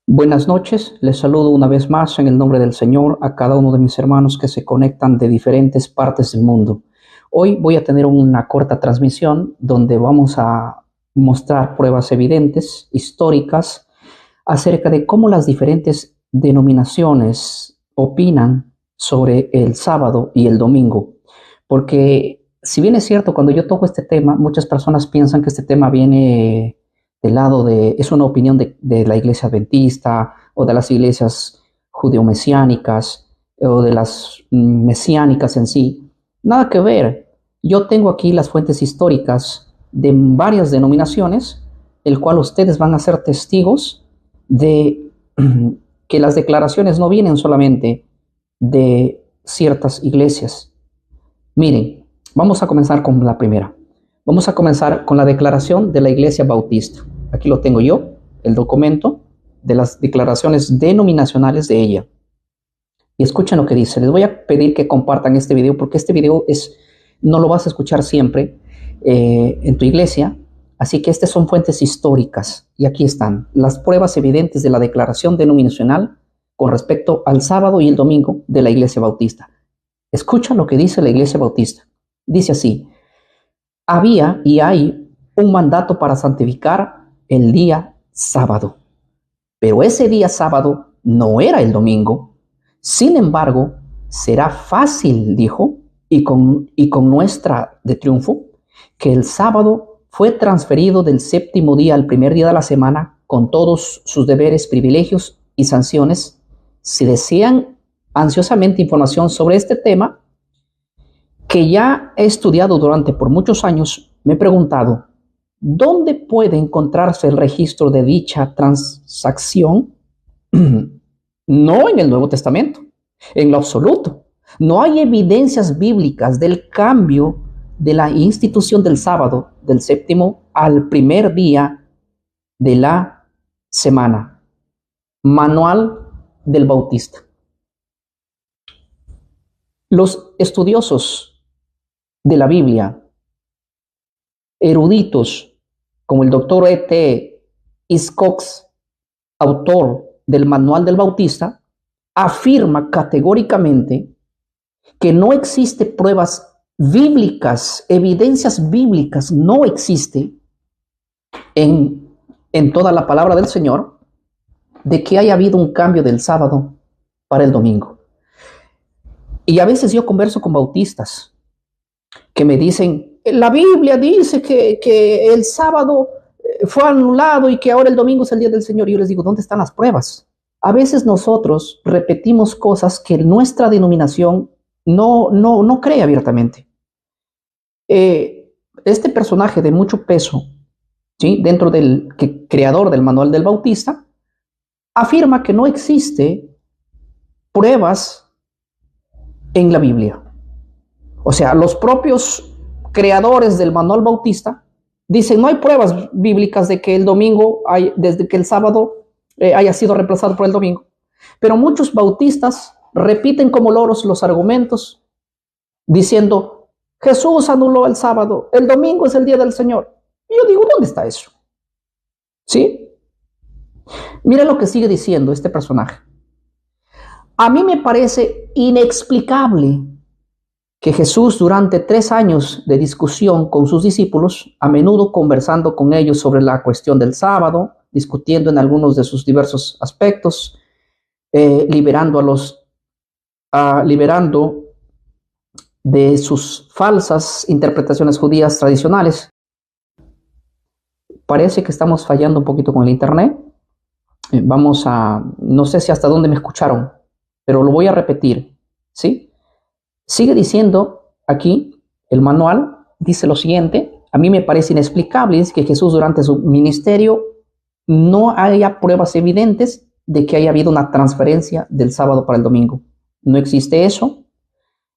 Buenas noches, les saludo una vez más en el nombre del Señor a cada uno de mis hermanos que se conectan de diferentes partes del mundo. Hoy voy a tener una corta transmisión donde vamos a mostrar pruebas evidentes, históricas, acerca de cómo las diferentes denominaciones opinan sobre el sábado y el domingo. Porque si bien es cierto, cuando yo toco este tema, muchas personas piensan que este tema viene del lado es una opinión de la iglesia adventista o de las iglesias judeo-mesiánicas o de las mesiánicas en sí. Nada que ver. Yo tengo aquí las fuentes históricas de varias denominaciones, el cual ustedes van a ser testigos de que las declaraciones no vienen solamente de ciertas iglesias. Miren, vamos a comenzar con la primera. Vamos a comenzar con la declaración de la Iglesia Bautista. Aquí lo tengo yo, el documento de las declaraciones denominacionales de ella. Y escuchen lo que dice. Les voy a pedir que compartan este video porque este video no lo vas a escuchar siempre en tu iglesia. Así que estas son fuentes históricas. Y aquí están las pruebas evidentes de la declaración denominacional con respecto al sábado y el domingo de la Iglesia Bautista. Escucha lo que dice la Iglesia Bautista. Dice así: había y hay un mandato para santificar el día sábado, pero ese día sábado no era el domingo. Sin embargo, será fácil, dijo, y con nuestra de triunfo, que el sábado fue transferido del séptimo día al primer día de la semana con todos sus deberes, privilegios y sanciones. Si desean ansiosamente información sobre este tema, que ya he estudiado por muchos años, me he preguntado, ¿dónde puede encontrarse el registro de dicha transacción? No en el Nuevo Testamento, en lo absoluto. No hay evidencias bíblicas del cambio de la institución del sábado, del séptimo al primer día de la semana. Manual del Bautista. Los estudiosos de la Biblia, eruditos como el doctor E.T. Hiscox, autor del Manual del Bautista, afirma categóricamente que no existe pruebas bíblicas, evidencias bíblicas, no existe en toda la palabra del Señor de que haya habido un cambio del sábado para el domingo. Y a veces yo converso con bautistas que me dicen, la Biblia dice que el sábado fue anulado y que ahora el domingo es el día del Señor. Y yo les digo, ¿dónde están las pruebas? A veces nosotros repetimos cosas que nuestra denominación no cree abiertamente. Este personaje de mucho peso, ¿sí?, dentro del creador del Manual del Bautista, afirma que no existe pruebas en la Biblia. O sea, los propios creadores del Manual Bautista dicen, no hay pruebas bíblicas de que el domingo, desde que el sábado haya sido reemplazado por el domingo. Pero muchos bautistas repiten como loros los argumentos, diciendo, Jesús anuló el sábado, el domingo es el día del Señor. Y yo digo, ¿dónde está eso? ¿Sí? Mira lo que sigue diciendo este personaje. A mí me parece inexplicable que Jesús, durante 3 años de discusión con sus discípulos, a menudo conversando con ellos sobre la cuestión del sábado, discutiendo en algunos de sus diversos aspectos, liberando de sus falsas interpretaciones judías tradicionales. Parece que estamos fallando un poquito con el internet. No sé si hasta dónde me escucharon, pero lo voy a repetir, ¿sí? Sigue diciendo aquí, el manual dice lo siguiente: a mí me parece inexplicable que Jesús durante su ministerio no haya pruebas evidentes de que haya habido una transferencia del sábado para el domingo. No existe eso.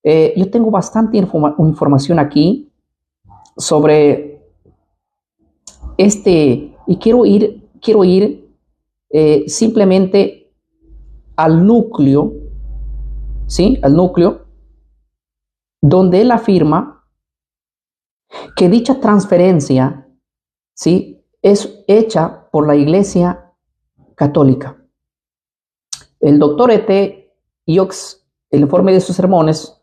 Yo tengo bastante información aquí sobre y quiero ir simplemente al núcleo, ¿sí? Al núcleo, donde él afirma que dicha transferencia, ¿sí?, es hecha por la Iglesia Católica. El doctor E.T. Hiox, el informe de sus sermones,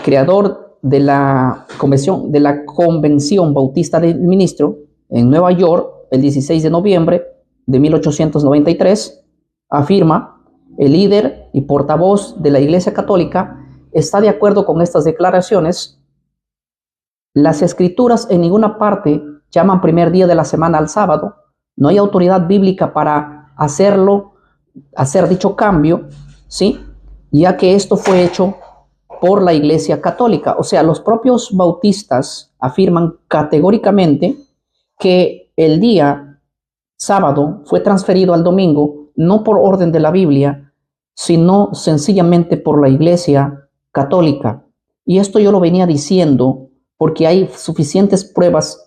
creador de la Convención Bautista del Ministro en Nueva York, el 16 de noviembre de 1893, afirma: el líder y portavoz de la Iglesia Católica está de acuerdo con estas declaraciones. Las escrituras en ninguna parte llaman primer día de la semana al sábado. No hay autoridad bíblica para hacer dicho cambio, ¿sí? Ya que esto fue hecho por la Iglesia Católica. O sea, los propios bautistas afirman categóricamente que el día sábado fue transferido al domingo, no por orden de la Biblia, sino sencillamente por la Iglesia Católica. Y esto yo lo venía diciendo porque hay suficientes pruebas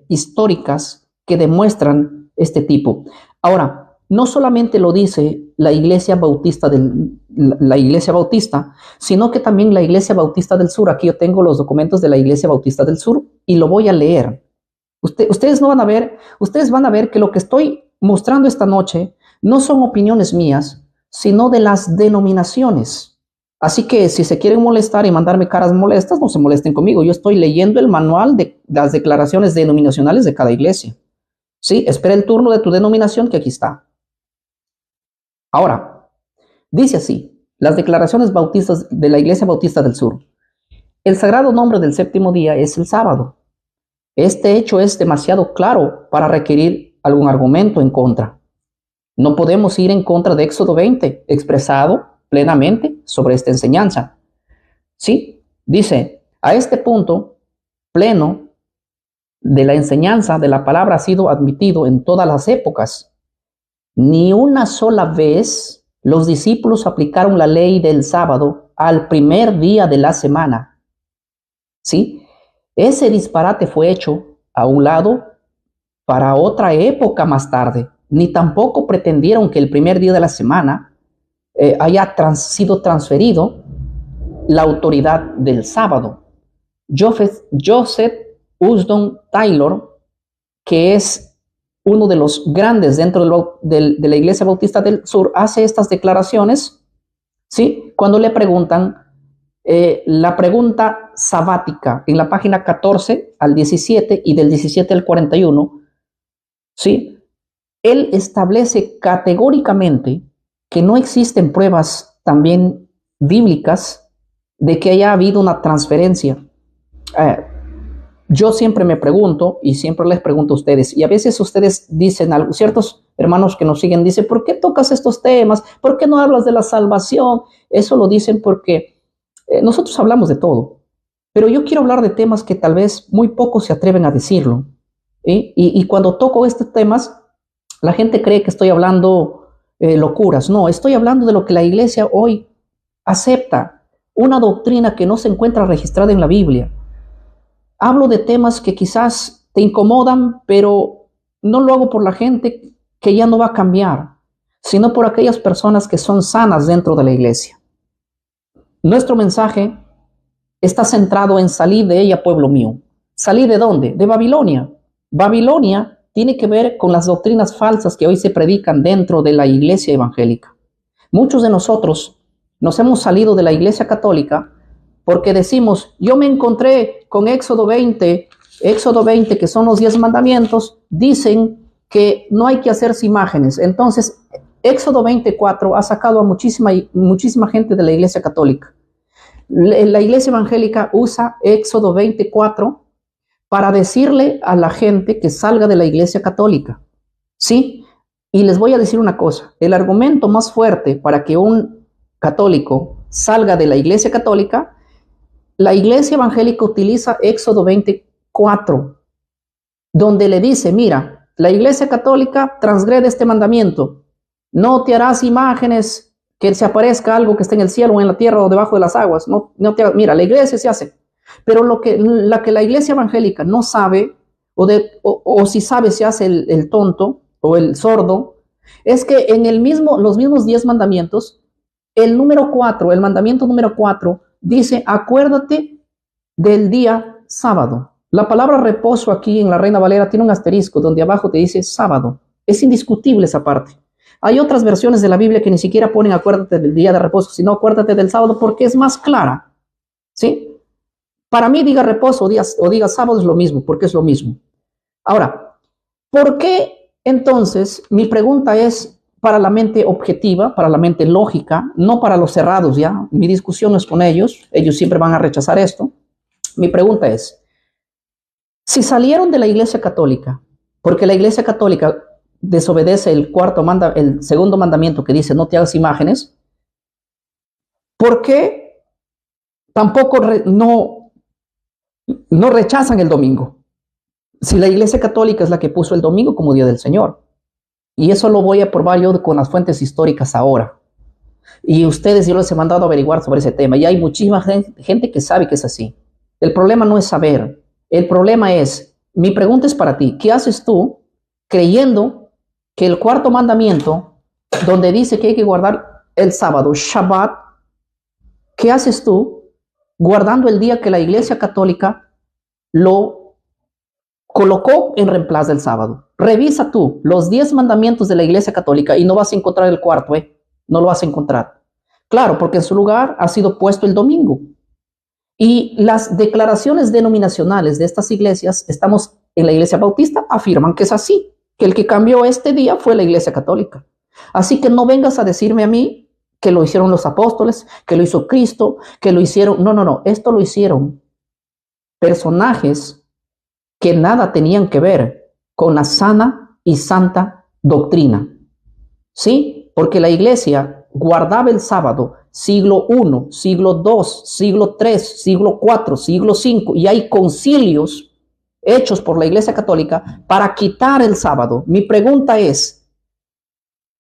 históricas que demuestran este tipo. Ahora, no solamente lo dice la Iglesia Bautista sino que también la Iglesia Bautista del Sur. Aquí yo tengo los documentos de la Iglesia Bautista del Sur y lo voy a leer. Ustedes van a ver que lo que estoy mostrando esta noche no son opiniones mías, sino de las denominaciones. Así que si se quieren molestar y mandarme caras molestas, no se molesten conmigo. Yo estoy leyendo el manual de las declaraciones denominacionales de cada iglesia. Sí, espera el turno de tu denominación, que aquí está. Ahora, dice así: las declaraciones bautistas de la Iglesia Bautista del Sur. El sagrado nombre del séptimo día es el sábado. Este hecho es demasiado claro para requerir algún argumento en contra. No podemos ir en contra de Éxodo 20, expresado plenamente sobre esta enseñanza. Sí, dice: a este punto pleno de la enseñanza de la palabra ha sido admitido en todas las épocas. Ni una sola vez los discípulos aplicaron la ley del sábado al primer día de la semana. ¿Sí? Ese disparate fue hecho a un lado para otra época más tarde. Ni tampoco pretendieron que el primer día de la semana haya sido transferido la autoridad del sábado. Joseph Usdon Taylor, que es uno de los grandes dentro de la Iglesia Bautista del Sur, hace estas declaraciones, ¿sí? Cuando le preguntan la pregunta sabática en la página 14 al 17 y del 17 al 41, ¿sí? Él establece categóricamente que no existen pruebas también bíblicas de que haya habido una transferencia. Yo siempre me pregunto, y siempre les pregunto a ustedes, y a veces ustedes dicen algo, ciertos hermanos que nos siguen dicen: ¿por qué tocas estos temas? ¿Por qué no hablas de la salvación? Eso lo dicen porque nosotros hablamos de todo, pero yo quiero hablar de temas que tal vez muy pocos se atreven a decirlo. Y cuando toco estos temas, la gente cree que estoy hablando locuras. No, estoy hablando de lo que la iglesia hoy acepta, una doctrina que no se encuentra registrada en la Biblia. Hablo de temas que quizás te incomodan, pero no lo hago por la gente que ya no va a cambiar, sino por aquellas personas que son sanas dentro de la iglesia. Nuestro mensaje está centrado en salir de ella, pueblo mío. ¿Salir de dónde? De Babilonia. Babilonia tiene que ver con las doctrinas falsas que hoy se predican dentro de la iglesia evangélica. Muchos de nosotros nos hemos salido de la iglesia católica porque decimos: yo me encontré con Éxodo 20, que son los 10 mandamientos, dicen que no hay que hacerse imágenes. Entonces, Éxodo 24 ha sacado a muchísima gente de la iglesia católica. La iglesia evangélica usa Éxodo 24 para decirle a la gente que salga de la iglesia católica. ¿Sí? Y les voy a decir una cosa: el argumento más fuerte para que un católico salga de la iglesia católica, la iglesia evangélica utiliza Éxodo 24, donde le dice: mira, la iglesia católica transgrede este mandamiento: no te harás imágenes que se aparezca algo que esté en el cielo o en la tierra o debajo de las aguas. Mira, la iglesia se hace. Pero lo que la iglesia evangélica no sabe, o si sabe se hace el tonto o el sordo, es que en los mismos 10 mandamientos, el mandamiento número 4, dice: acuérdate del día sábado. La palabra reposo aquí en la Reina Valera tiene un asterisco donde abajo te dice sábado. Es indiscutible esa parte. Hay otras versiones de la Biblia que ni siquiera ponen acuérdate del día de reposo, sino acuérdate del sábado porque es más clara, ¿sí? Para mí diga reposo o diga sábado es lo mismo, porque es lo mismo. Ahora, ¿por qué entonces? Mi pregunta es para la mente objetiva, para la mente lógica, no para los cerrados ya. Mi discusión es con ellos siempre van a rechazar esto. Mi pregunta es, si salieron de la Iglesia Católica, porque la Iglesia Católica desobedece el segundo mandamiento que dice no te hagas imágenes, ¿por qué tampoco no rechazan el domingo? Si la Iglesia Católica es la que puso el domingo como Día del Señor. Y eso lo voy a probar yo con las fuentes históricas ahora. Y yo les he mandado a averiguar sobre ese tema. Y hay muchísima gente que sabe que es así. El problema no es saber. El problema es, mi pregunta es para ti. ¿Qué haces tú creyendo que el cuarto mandamiento, donde dice que hay que guardar el sábado, Shabbat, qué haces tú guardando el día que la Iglesia Católica lo colocó en reemplazo del sábado? Revisa tú los 10 mandamientos de la Iglesia Católica y no vas a encontrar el cuarto, no lo vas a encontrar. Claro, porque en su lugar ha sido puesto el domingo. Y las declaraciones denominacionales de estas iglesias, estamos en la Iglesia Bautista, afirman que es así, que el que cambió este día fue la Iglesia Católica. Así que no vengas a decirme a mí que lo hicieron los apóstoles, que lo hizo Cristo, que lo hicieron. No, esto lo hicieron personajes que nada tenían que ver con la sana y santa doctrina. ¿Sí? Porque la iglesia guardaba el sábado siglo I, siglo II, siglo III, siglo IV, siglo V, y hay concilios hechos por la Iglesia Católica para quitar el sábado. Mi pregunta es,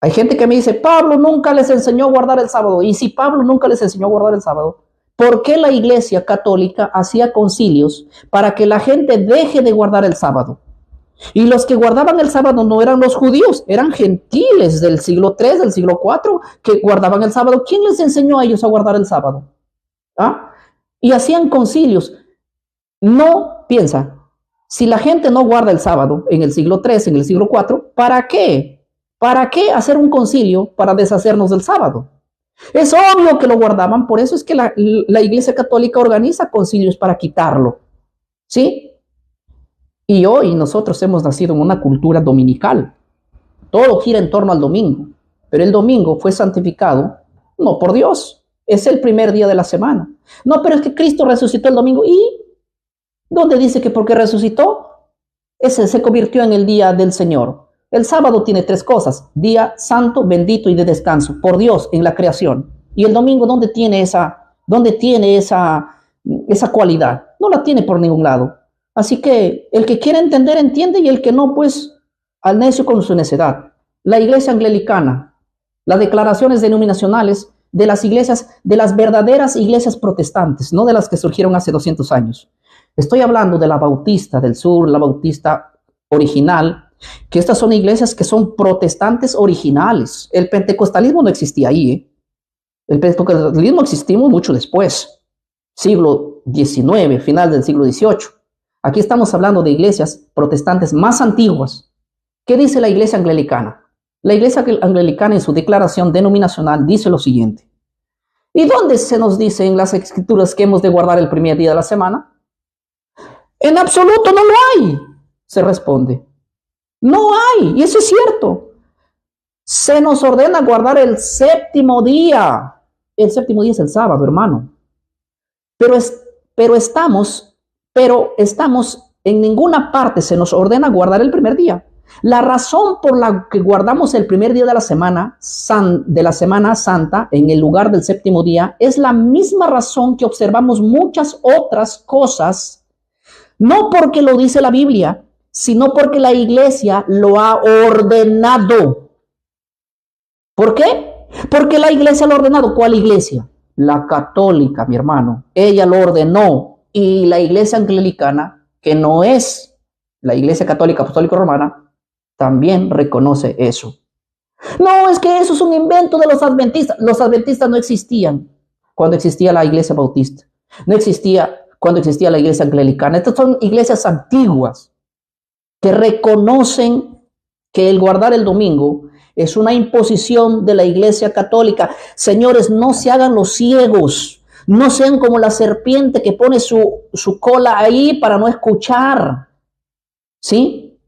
hay gente que me dice, Pablo nunca les enseñó a guardar el sábado. Y si Pablo nunca les enseñó a guardar el sábado, ¿por qué la Iglesia Católica hacía concilios para que la gente deje de guardar el sábado? Y los que guardaban el sábado no eran los judíos, eran gentiles del siglo III, del siglo IV, que guardaban el sábado. ¿Quién les enseñó a ellos a guardar el sábado? ¿Ah? Y hacían concilios. No, piensa, si la gente no guarda el sábado en el siglo III, en el siglo IV, ¿para qué? ¿Para qué hacer un concilio para deshacernos del sábado? Es obvio que lo guardaban, por eso es que la Iglesia Católica organiza concilios para quitarlo. ¿Sí? Y hoy nosotros hemos nacido en una cultura dominical. Todo gira en torno al domingo. Pero el domingo fue santificado, no por Dios. Es el primer día de la semana. No, pero es que Cristo resucitó el domingo. ¿Y dónde dice que porque resucitó? Ese se convirtió en el día del Señor. El sábado tiene 3 cosas. Día santo, bendito y de descanso. Por Dios en la creación. Y el domingo, ¿dónde tiene esa cualidad? No la tiene por ningún lado. Así que el que quiere entender, entiende, y el que no, pues al necio con su necedad. La iglesia anglicana, las declaraciones denominacionales de las iglesias, de las verdaderas iglesias protestantes, no de las que surgieron hace 200 años. Estoy hablando de la Bautista del Sur, la Bautista original, que estas son iglesias que son protestantes originales. El pentecostalismo no existía ahí. El pentecostalismo existió mucho después, siglo XIX, final del siglo XVIII. Aquí estamos hablando de iglesias protestantes más antiguas. ¿Qué dice la iglesia anglicana? La iglesia anglicana en su declaración denominacional dice lo siguiente. ¿Y dónde se nos dice en las escrituras que hemos de guardar el primer día de la semana? En absoluto no lo hay, se responde. No hay, y eso es cierto. Se nos ordena guardar el séptimo día. El séptimo día es el sábado, hermano. Pero estamos en ninguna parte se nos ordena guardar el primer día. La razón por la que guardamos el primer día de la Semana Santa en el lugar del séptimo día es la misma razón que observamos muchas otras cosas, no porque lo dice la Biblia, sino porque la iglesia lo ha ordenado. ¿Por qué? Porque la iglesia lo ha ordenado. ¿Cuál iglesia? La católica, mi hermano. Ella lo ordenó. Y la iglesia anglicana, que no es la iglesia católica apostólica romana, también reconoce eso. No, es que eso es un invento de los adventistas. Los adventistas no existían cuando existía la iglesia bautista. No existía cuando existía la iglesia anglicana. Estas son iglesias antiguas que reconocen que el guardar el domingo es una imposición de la Iglesia Católica. Señores, no se hagan los ciegos. No sean como la serpiente que pone su cola ahí para no escuchar. ¿Sí?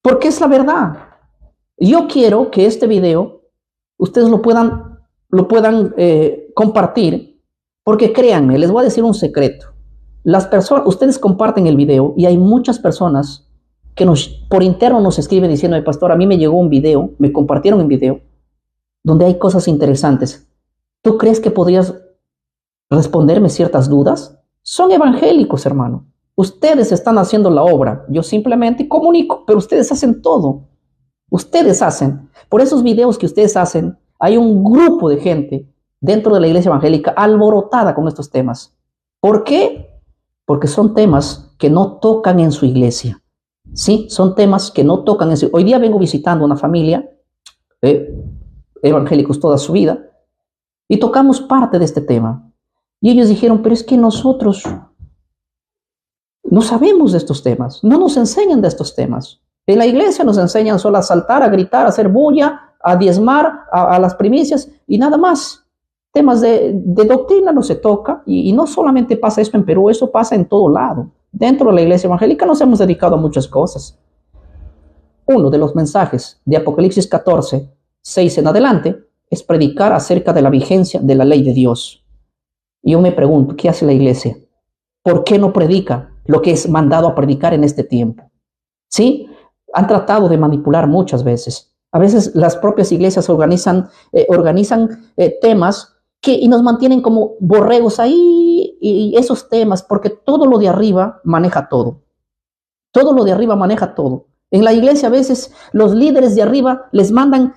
Porque es la verdad. Yo quiero que este video ustedes lo puedan compartir, porque créanme, les voy a decir un secreto. Las personas, ustedes comparten el video y hay muchas personas que por interno nos escriben diciendo, pastor, a mí me llegó un video, me compartieron un video donde hay cosas interesantes. ¿Tú crees que podrías responderme ciertas dudas? Son evangélicos, hermano. Ustedes están haciendo la obra. Yo simplemente comunico, pero ustedes hacen todo. Ustedes hacen. Por esos videos que ustedes hacen, hay un grupo de gente dentro de la iglesia evangélica alborotada con estos temas. ¿Por qué? Porque son temas que no tocan en su iglesia. Sí, son temas que no tocan en su... Hoy día vengo visitando una familia, evangélicos toda su vida, y tocamos parte de este tema. Y ellos dijeron, pero es que nosotros no sabemos de estos temas, no nos enseñan de estos temas. En la iglesia nos enseñan solo a saltar, a gritar, a hacer bulla, a diezmar, a las primicias y nada más. Temas de doctrina no se toca y no solamente pasa esto en Perú, eso pasa en todo lado. Dentro de la iglesia evangélica nos hemos dedicado a muchas cosas. Uno de los mensajes de Apocalipsis 14, 6 en adelante, es predicar acerca de la vigencia de la ley de Dios. Y yo me pregunto, ¿qué hace la iglesia? ¿Por qué no predica lo que es mandado a predicar en este tiempo? ¿Sí? Han tratado de manipular muchas veces. A veces las propias iglesias organizan temas y nos mantienen como borregos ahí y esos temas, porque todo lo de arriba maneja todo. Todo lo de arriba maneja todo. En la iglesia a veces los líderes de arriba les mandan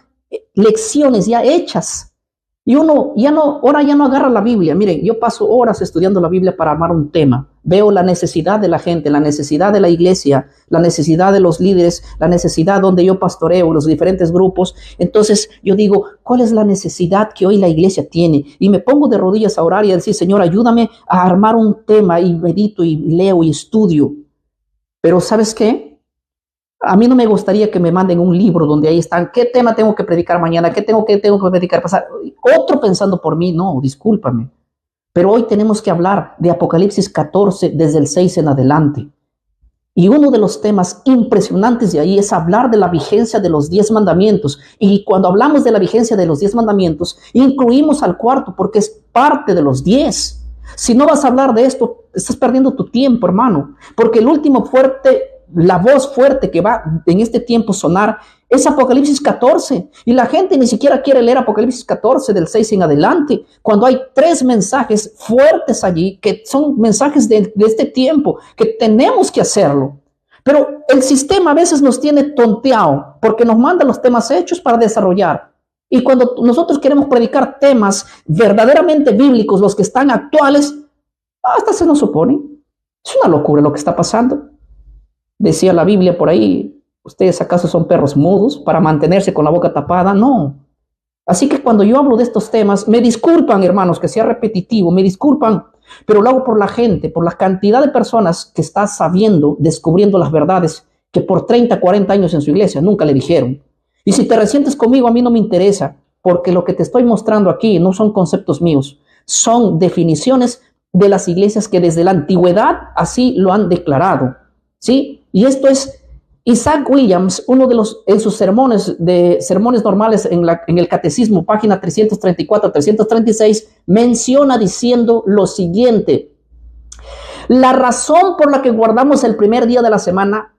lecciones ya hechas. Y uno ahora ya no agarra la Biblia. Miren, yo paso horas estudiando la Biblia para armar un tema. Veo la necesidad de la gente, la necesidad de la iglesia, la necesidad de los líderes, la necesidad donde yo pastoreo, los diferentes grupos. Entonces yo digo, ¿cuál es la necesidad que hoy la iglesia tiene? Y me pongo de rodillas a orar y a decir, Señor, ayúdame a armar un tema y medito y leo y estudio. Pero ¿sabes qué? A mí no me gustaría que me manden un libro donde ahí están, ¿qué tema tengo que predicar mañana? ¿Qué tengo que predicar pasar? Otro pensando por mí, no, discúlpame. Pero hoy tenemos que hablar de Apocalipsis 14 desde el 6 en adelante. Y uno de los temas impresionantes de ahí es hablar de la vigencia de los 10 mandamientos. Y cuando hablamos de la vigencia de los 10 mandamientos, incluimos al cuarto porque es parte de los 10. Si no vas a hablar de esto, estás perdiendo tu tiempo, hermano. Porque el último fuerte... La voz fuerte que va en este tiempo sonar es Apocalipsis 14 y la gente ni siquiera quiere leer Apocalipsis 14 del 6 en adelante cuando hay 3 mensajes fuertes allí que son mensajes de este tiempo que tenemos que hacerlo. Pero el sistema a veces nos tiene tonteado porque nos manda los temas hechos para desarrollar. Y cuando nosotros queremos predicar temas verdaderamente bíblicos, los que están actuales, hasta se nos opone. Es una locura lo que está pasando. Decía la Biblia por ahí, ¿ustedes acaso son perros mudos para mantenerse con la boca tapada? No. Así que cuando yo hablo de estos temas, me disculpan, hermanos, que sea repetitivo, me disculpan, pero lo hago por la gente, por la cantidad de personas que está sabiendo, descubriendo las verdades que por 30, 40 años en su iglesia nunca le dijeron. Y si te resientes conmigo, a mí no me interesa, porque lo que te estoy mostrando aquí no son conceptos míos, son definiciones de las iglesias que desde la antigüedad así lo han declarado. ¿Sí? Y esto es Isaac Williams, uno de los, en sus sermones normales en el catecismo, página 334-336, menciona diciendo lo siguiente: la razón por la que guardamos el primer día de la semana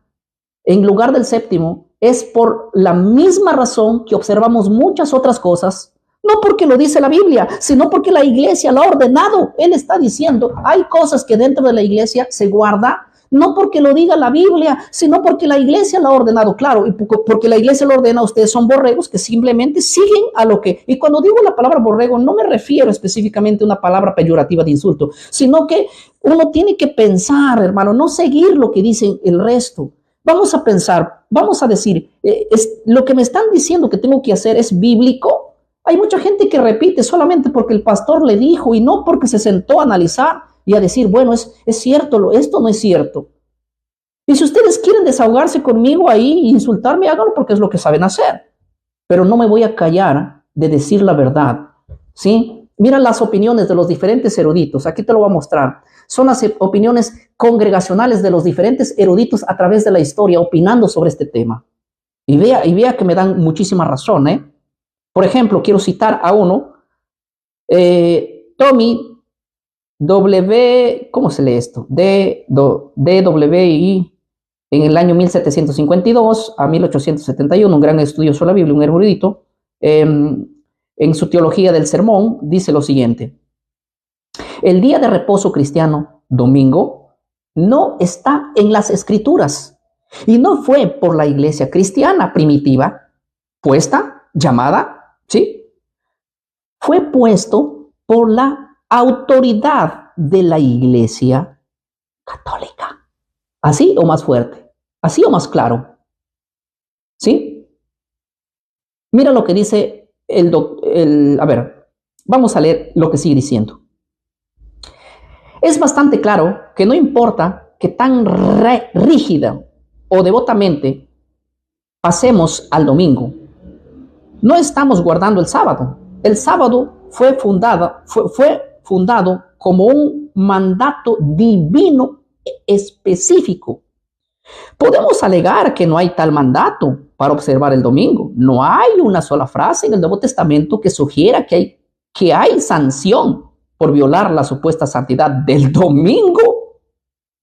en lugar del séptimo es por la misma razón que observamos muchas otras cosas, no porque lo dice la Biblia, sino porque la iglesia lo ha ordenado. Él está diciendo, hay cosas que dentro de la iglesia se guarda, no porque lo diga la Biblia, sino porque la iglesia lo ha ordenado. Claro, y porque la iglesia lo ordena, ustedes son borregos que simplemente siguen a lo que... Y cuando digo la palabra borrego, no me refiero específicamente a una palabra peyorativa de insulto, sino que uno tiene que pensar, hermano, no seguir lo que dicen el resto. Vamos a pensar, vamos a decir, lo que me están diciendo que tengo que hacer es bíblico. Hay mucha gente que repite solamente porque el pastor le dijo y no porque se sentó a analizar y a decir, bueno, es cierto, esto no es cierto. Y si ustedes quieren desahogarse conmigo ahí e insultarme, háganlo porque es lo que saben hacer. Pero no me voy a callar de decir la verdad, ¿sí? Mira las opiniones de los diferentes eruditos. Aquí te lo voy a mostrar. Son las opiniones congregacionales de los diferentes eruditos a través de la historia opinando sobre este tema. Y vea que me dan muchísima razón, ¿eh? Por ejemplo, quiero citar a uno, Tommy W, ¿cómo se lee esto? DWI, en el año 1752 a 1871, un gran estudioso de la Biblia, un erudito, en su teología del sermón, dice lo siguiente: el día de reposo cristiano, domingo, no está en las escrituras y no fue por la iglesia cristiana primitiva puesta, llamada, ¿sí? Fue puesto por la autoridad de la iglesia católica. ¿Así o más fuerte? ¿Así o más claro? ¿Sí? Mira lo que dice a ver, vamos a leer lo que sigue diciendo. Es bastante claro que no importa que tan rígida o devotamente pasemos al domingo, no estamos guardando el sábado. El sábado fue fundado como un mandato divino específico. Podemos alegar que no hay tal mandato para observar el domingo. No hay una sola frase en el Nuevo Testamento que sugiera que hay sanción por violar la supuesta santidad del domingo.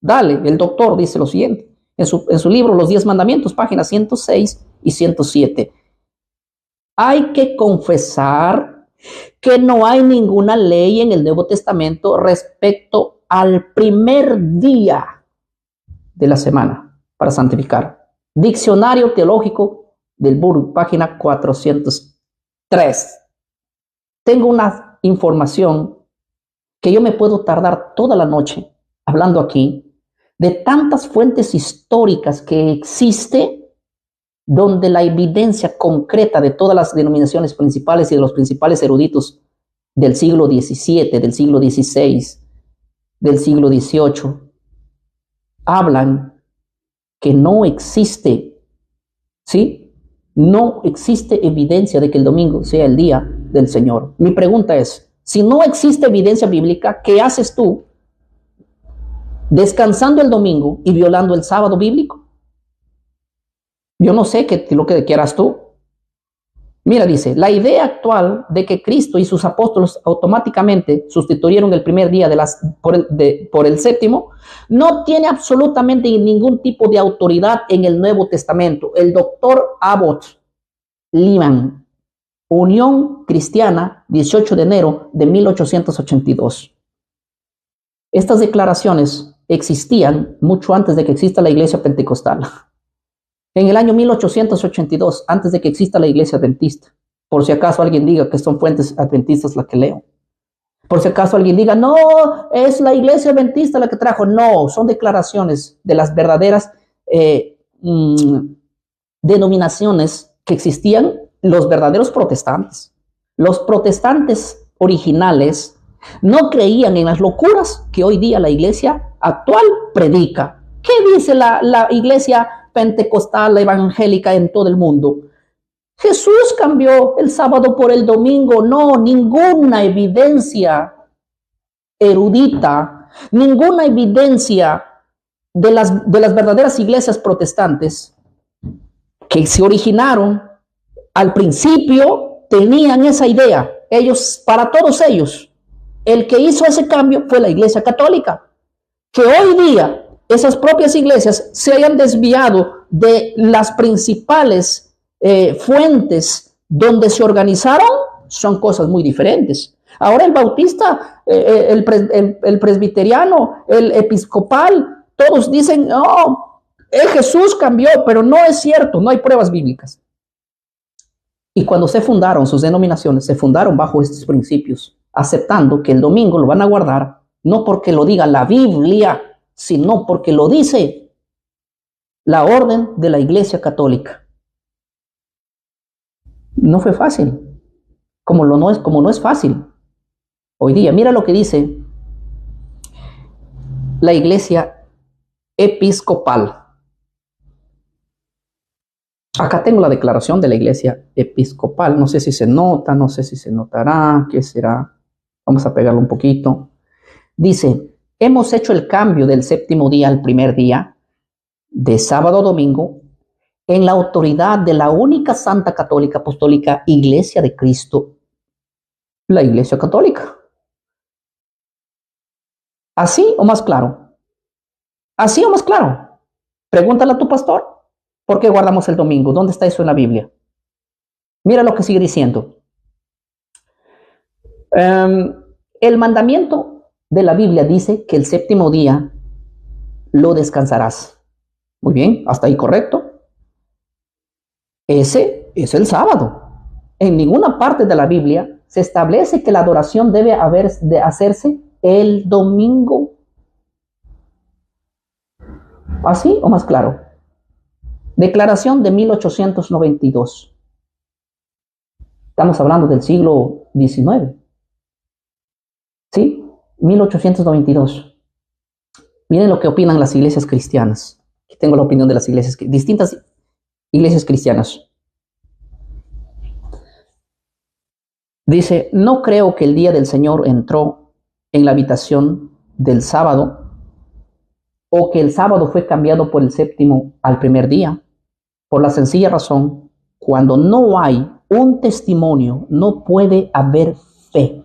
Dale, el doctor dice lo siguiente en su libro Los 10 Mandamientos, páginas 106 y 107. Hay que confesar que no hay ninguna ley en el Nuevo Testamento respecto al primer día de la semana para santificar. Diccionario Teológico del Burg, página 403. Tengo una información que yo me puedo tardar toda la noche hablando aquí de tantas fuentes históricas que existe donde la evidencia concreta de todas las denominaciones principales y de los principales eruditos del siglo XVII, del siglo XVI, del siglo XVIII, hablan que no existe, ¿sí? No existe evidencia de que el domingo sea el día del Señor. Mi pregunta es, si no existe evidencia bíblica, ¿qué haces tú descansando el domingo y violando el sábado bíblico? Yo no sé lo que quieras tú. Mira, dice, la idea actual de que Cristo y sus apóstoles automáticamente sustituyeron el primer día por el séptimo no tiene absolutamente ningún tipo de autoridad en el Nuevo Testamento. El doctor Abbott Lehman, Unión Cristiana, 18 de enero de 1882. Estas declaraciones existían mucho antes de que exista la iglesia pentecostal. En el año 1882, antes de que exista la iglesia adventista, por si acaso alguien diga que son fuentes adventistas las que leo. Por si acaso alguien diga, no, es la iglesia adventista la que trajo. No, son declaraciones de las verdaderas denominaciones que existían, los verdaderos protestantes. Los protestantes originales no creían en las locuras que hoy día la iglesia actual predica. ¿Qué dice la iglesia pentecostal, la evangélica en todo el mundo? Jesús cambió el sábado por el domingo. No, ninguna evidencia erudita, ninguna evidencia de las verdaderas iglesias protestantes que se originaron al principio tenían esa idea. Para todos ellos, el que hizo ese cambio fue la iglesia católica. Que hoy día esas propias iglesias se hayan desviado de las principales fuentes donde se organizaron, son cosas muy diferentes. Ahora el bautista, el presbiteriano, el episcopal, todos dicen, no, Jesús cambió, pero no es cierto, no hay pruebas bíblicas. Y cuando se fundaron sus denominaciones, se fundaron bajo estos principios, aceptando que el domingo lo van a guardar, no porque lo diga la Biblia, sino porque lo dice la orden de la Iglesia Católica. No fue fácil, como no es fácil hoy día. Mira lo que dice la Iglesia Episcopal. Acá tengo la declaración de la Iglesia Episcopal. No sé si se nota, no sé si se notará, ¿qué será? Vamos a pegarlo un poquito. Dice, hemos hecho el cambio del séptimo día al primer día, de sábado a domingo, en la autoridad de la única Santa Católica Apostólica Iglesia de Cristo, la Iglesia Católica. ¿Así o más claro? ¿Así o más claro? Pregúntale a tu pastor. ¿Por qué guardamos el domingo? ¿Dónde está eso en la Biblia? Mira lo que sigue diciendo. El mandamiento de la Biblia dice que el séptimo día lo descansarás. Muy bien, hasta ahí correcto. Ese es el sábado. En ninguna parte de la Biblia se establece que la adoración debe de hacerse el domingo. ¿Así o más claro? Declaración de 1892. Estamos hablando del siglo XIX. ¿Sí? 1892. Miren lo que opinan las iglesias cristianas. Aquí tengo la opinión de las iglesias, distintas iglesias cristianas. Dice, no creo que el día del Señor entró en la habitación del sábado o que el sábado fue cambiado por el séptimo al primer día, por la sencilla razón, cuando no hay un testimonio, no puede haber fe.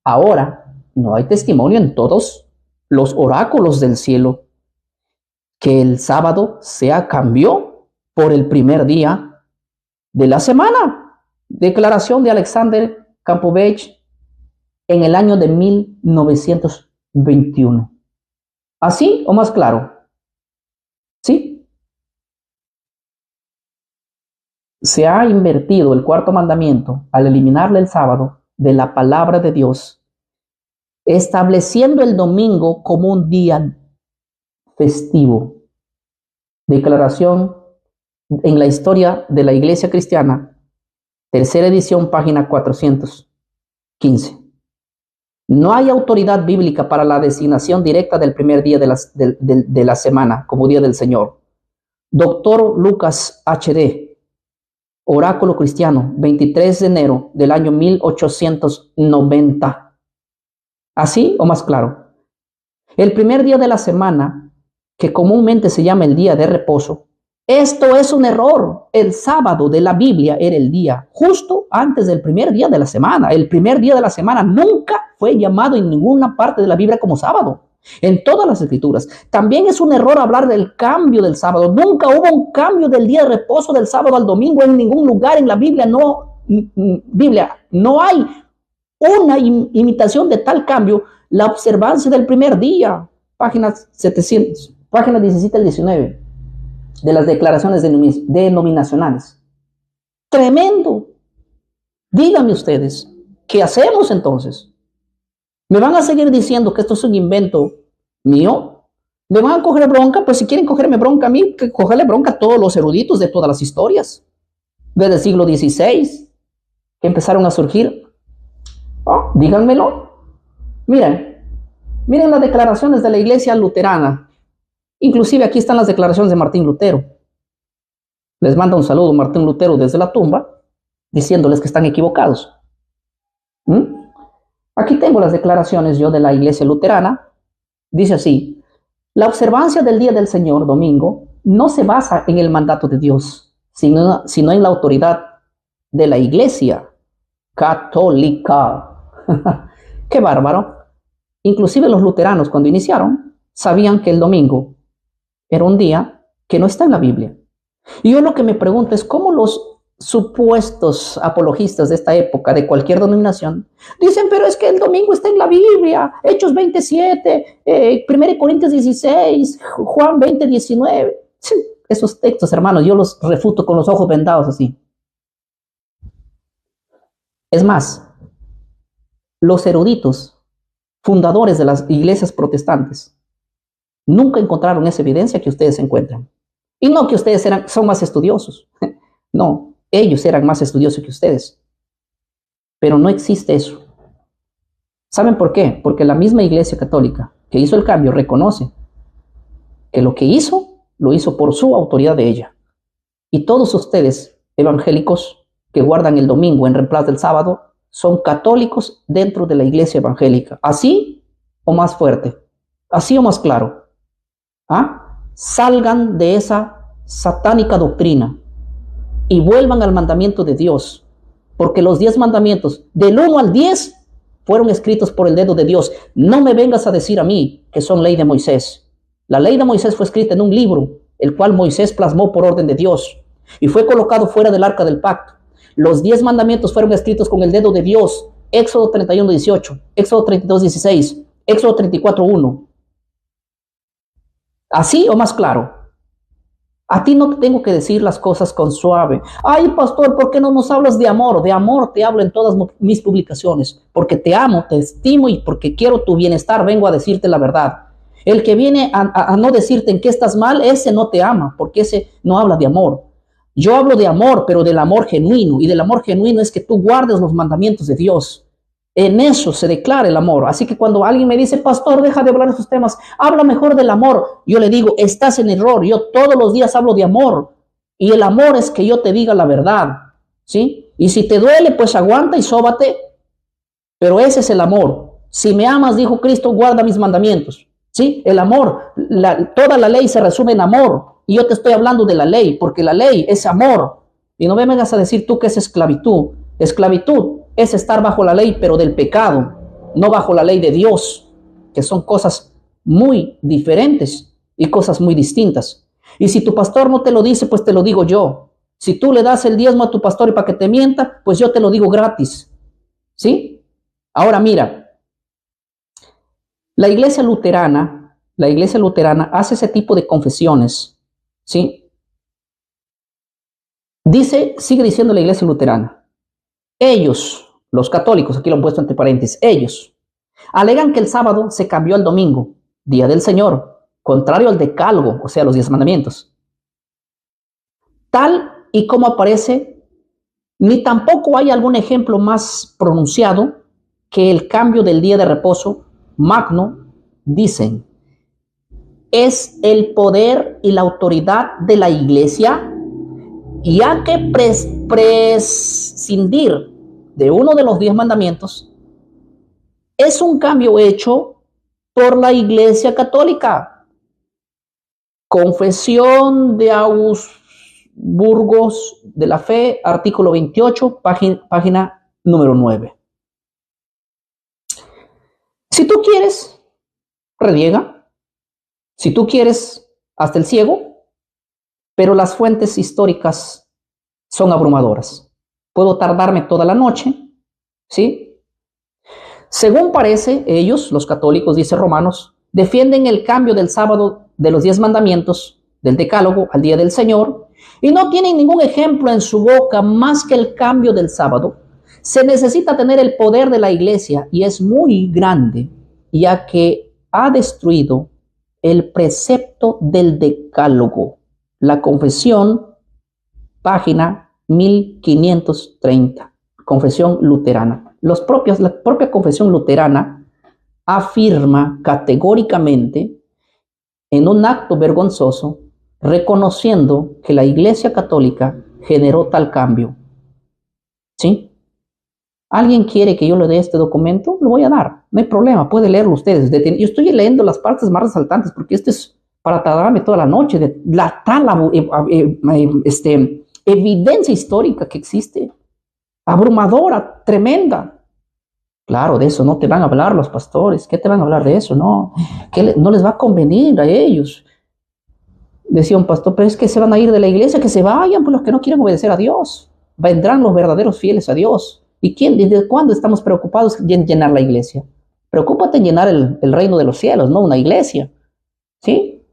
Ahora, no hay testimonio en todos los oráculos del cielo que el sábado se cambió por el primer día de la semana. Declaración de Alexander Campovich en el año de 1921. ¿Así o más claro? ¿Sí? Se ha invertido el cuarto mandamiento al eliminarle el sábado de la palabra de Dios, estableciendo el domingo como un día festivo. Declaración en la historia de la Iglesia Cristiana, tercera edición, página 415. No hay autoridad bíblica para la designación directa del primer día de la semana como día del Señor. Doctor Lucas H.D., Oráculo Cristiano, 23 de enero del año 1890. ¿Así o más claro? El primer día de la semana, que comúnmente se llama el día de reposo, esto es un error. El sábado de la Biblia era el día justo antes del primer día de la semana. El primer día de la semana nunca fue llamado en ninguna parte de la Biblia como sábado. En todas las escrituras. También es un error hablar del cambio del sábado. Nunca hubo un cambio del día de reposo del sábado al domingo en ningún lugar en la Biblia. No hay una imitación de tal cambio. La observancia del primer día, páginas 17 al 19 de las declaraciones denominacionales. Tremendo. Díganme ustedes, ¿qué hacemos entonces? ¿Me van a seguir diciendo que esto es un invento mío? ¿Me van a coger bronca? Pues si quieren cogerme bronca a mí, que cogerle bronca a todos los eruditos de todas las historias. Desde el siglo XVI, que empezaron a surgir. Oh, díganmelo. Miren las declaraciones de la iglesia luterana. Inclusive aquí están las declaraciones de Martín Lutero. Les manda un saludo Martín Lutero desde la tumba, diciéndoles que están equivocados. Aquí tengo las declaraciones yo de la iglesia luterana. Dice así: la observancia del día del Señor, domingo, no se basa en el mandato de Dios, sino en la autoridad de la iglesia católica. ¡Qué bárbaro! Inclusive los luteranos, cuando iniciaron, sabían que el domingo era un día que no está en la Biblia. Y yo lo que me pregunto es cómo los supuestos apologistas de esta época, de cualquier denominación, dicen, pero es que el domingo está en la Biblia, Hechos 27, 1 Corintios 16, Juan 20, 19. Sí, esos textos, hermanos, yo los refuto con los ojos vendados así. Es más, los eruditos, fundadores de las iglesias protestantes, nunca encontraron esa evidencia que ustedes encuentran. Y no que ustedes son más estudiosos. No, ellos eran más estudiosos que ustedes. Pero no existe eso. ¿Saben por qué? Porque la misma iglesia católica que hizo el cambio reconoce que lo que hizo, lo hizo por su autoridad de ella. Y todos ustedes, evangélicos, que guardan el domingo en reemplazo del sábado, son católicos dentro de la iglesia evangélica. ¿Así o más fuerte? ¿Así o más claro? ¿Ah? Salgan de esa satánica doctrina y vuelvan al mandamiento de Dios. Porque los 10 mandamientos, del 1 al 10, fueron escritos por el dedo de Dios. No me vengas a decir a mí que son ley de Moisés. La ley de Moisés fue escrita en un libro, el cual Moisés plasmó por orden de Dios y fue colocado fuera del arca del pacto. Los 10 mandamientos fueron escritos con el dedo de Dios. Éxodo 31:18, Éxodo 32:16, Éxodo 34:1. ¿Así o más claro? A ti no te tengo que decir las cosas con suave. Ay, pastor, ¿por qué no nos hablas de amor? De amor te hablo en todas mis publicaciones. Porque te amo, te estimo y porque quiero tu bienestar, vengo a decirte la verdad. El que viene a no decirte en qué estás mal, ese no te ama, porque ese no habla de amor. Yo hablo de amor, pero del amor genuino. Y del amor genuino es que tú guardes los mandamientos de Dios. En eso se declara el amor. Así que cuando alguien me dice, pastor, deja de hablar de esos temas, habla mejor del amor. Yo le digo, estás en error. Yo todos los días hablo de amor. Y el amor es que yo te diga la verdad. ¿Sí? Y si te duele, pues aguanta y sóbate. Pero ese es el amor. Si me amas, dijo Cristo, guarda mis mandamientos. ¿Sí? El amor, toda la ley se resume en amor. Y yo te estoy hablando de la ley, porque la ley es amor. Y no me vengas a decir tú que es esclavitud. Esclavitud es estar bajo la ley, pero del pecado, no bajo la ley de Dios, que son cosas muy diferentes y cosas muy distintas. Y si tu pastor no te lo dice, pues te lo digo yo. Si tú le das el diezmo a tu pastor y para que te mienta, pues yo te lo digo gratis. ¿Sí? Ahora mira, la iglesia luterana hace ese tipo de confesiones. ¿Sí? Sigue diciendo la iglesia luterana. Ellos, los católicos, aquí lo han puesto entre paréntesis, ellos alegan que el sábado se cambió al domingo, día del Señor, contrario al decálogo, o sea, los 10 mandamientos. Tal y como aparece, ni tampoco hay algún ejemplo más pronunciado que el cambio del día de reposo magno, dicen, es el poder y la autoridad de la iglesia, ya que prescindir de uno de los 10 mandamientos es un cambio hecho por la Iglesia Católica. Confesión de Augsburgos de la Fe, artículo 28, página número 9. Si tú quieres, reniega. Si tú quieres, hazte el ciego. Pero las fuentes históricas son abrumadoras. Puedo tardarme toda la noche, ¿sí? Según parece, ellos, los católicos, dice Romanos, defienden el cambio del sábado de los 10 mandamientos, del decálogo al día del Señor, y no tienen ningún ejemplo en su boca más que el cambio del sábado. Se necesita tener el poder de la iglesia, y es muy grande, ya que ha destruido el precepto del decálogo. La confesión, página 1530, confesión luterana. La propia confesión luterana afirma categóricamente en un acto vergonzoso, reconociendo que la Iglesia Católica generó tal cambio. ¿Sí? ¿Alguien quiere que yo le dé este documento? Lo voy a dar, no hay problema, puede leerlo ustedes. Yo estoy leyendo las partes más resaltantes porque este es para tardarme toda la noche de la tal evidencia histórica que existe, abrumadora, tremenda. Claro, de eso no te van a hablar los pastores. ¿Qué te van a hablar de eso? No, no les va a convenir a ellos. Decía un pastor, pero es que se van a ir de la iglesia, que se vayan por los que no quieren obedecer a Dios. Vendrán los verdaderos fieles a Dios. ¿Y quién? ¿Desde cuándo estamos preocupados en llenar la iglesia? Preocúpate en llenar el reino de los cielos, no una iglesia. ¿Sí?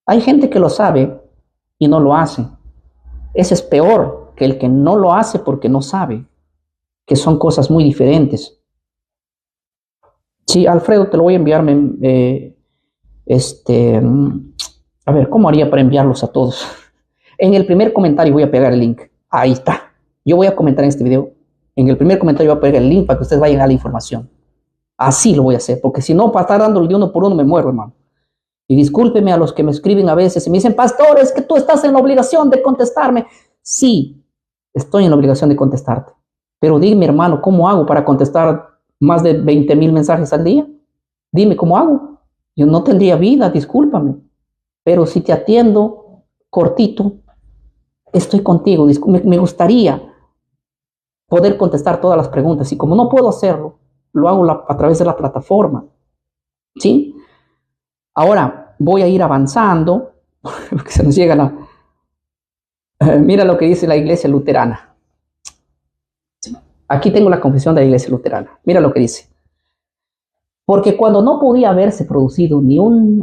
Hay gente que lo sabe y no lo hace. Ese es peor que el que no lo hace porque no sabe, que son cosas muy diferentes. Sí, Alfredo, te lo voy a enviar. A ver, ¿cómo haría para enviarlos a todos? En el primer comentario voy a pegar el link. Ahí está. Yo voy a comentar en este video. En el primer comentario voy a pegar el link para que ustedes vayan a la información. Así lo voy a hacer, porque si no, para estar dándole de uno por uno me muero, hermano. Y discúlpeme a los que me escriben a veces y me dicen, pastor, es que tú estás en la obligación de contestarme. Sí, estoy en la obligación de contestarte. Pero dime, hermano, ¿cómo hago para contestar más de 20,000 mensajes al día? Dime, ¿cómo hago? Yo no tendría vida, discúlpame. Pero si te atiendo cortito, estoy contigo. Me gustaría poder contestar todas las preguntas. Y como no puedo hacerlo, lo hago a través de la plataforma. ¿Sí? Ahora voy a ir avanzando, porque se nos llega la... mira lo que dice la iglesia luterana. Aquí tengo la confesión de la iglesia luterana. Mira lo que dice. Porque cuando no podía haberse producido ni un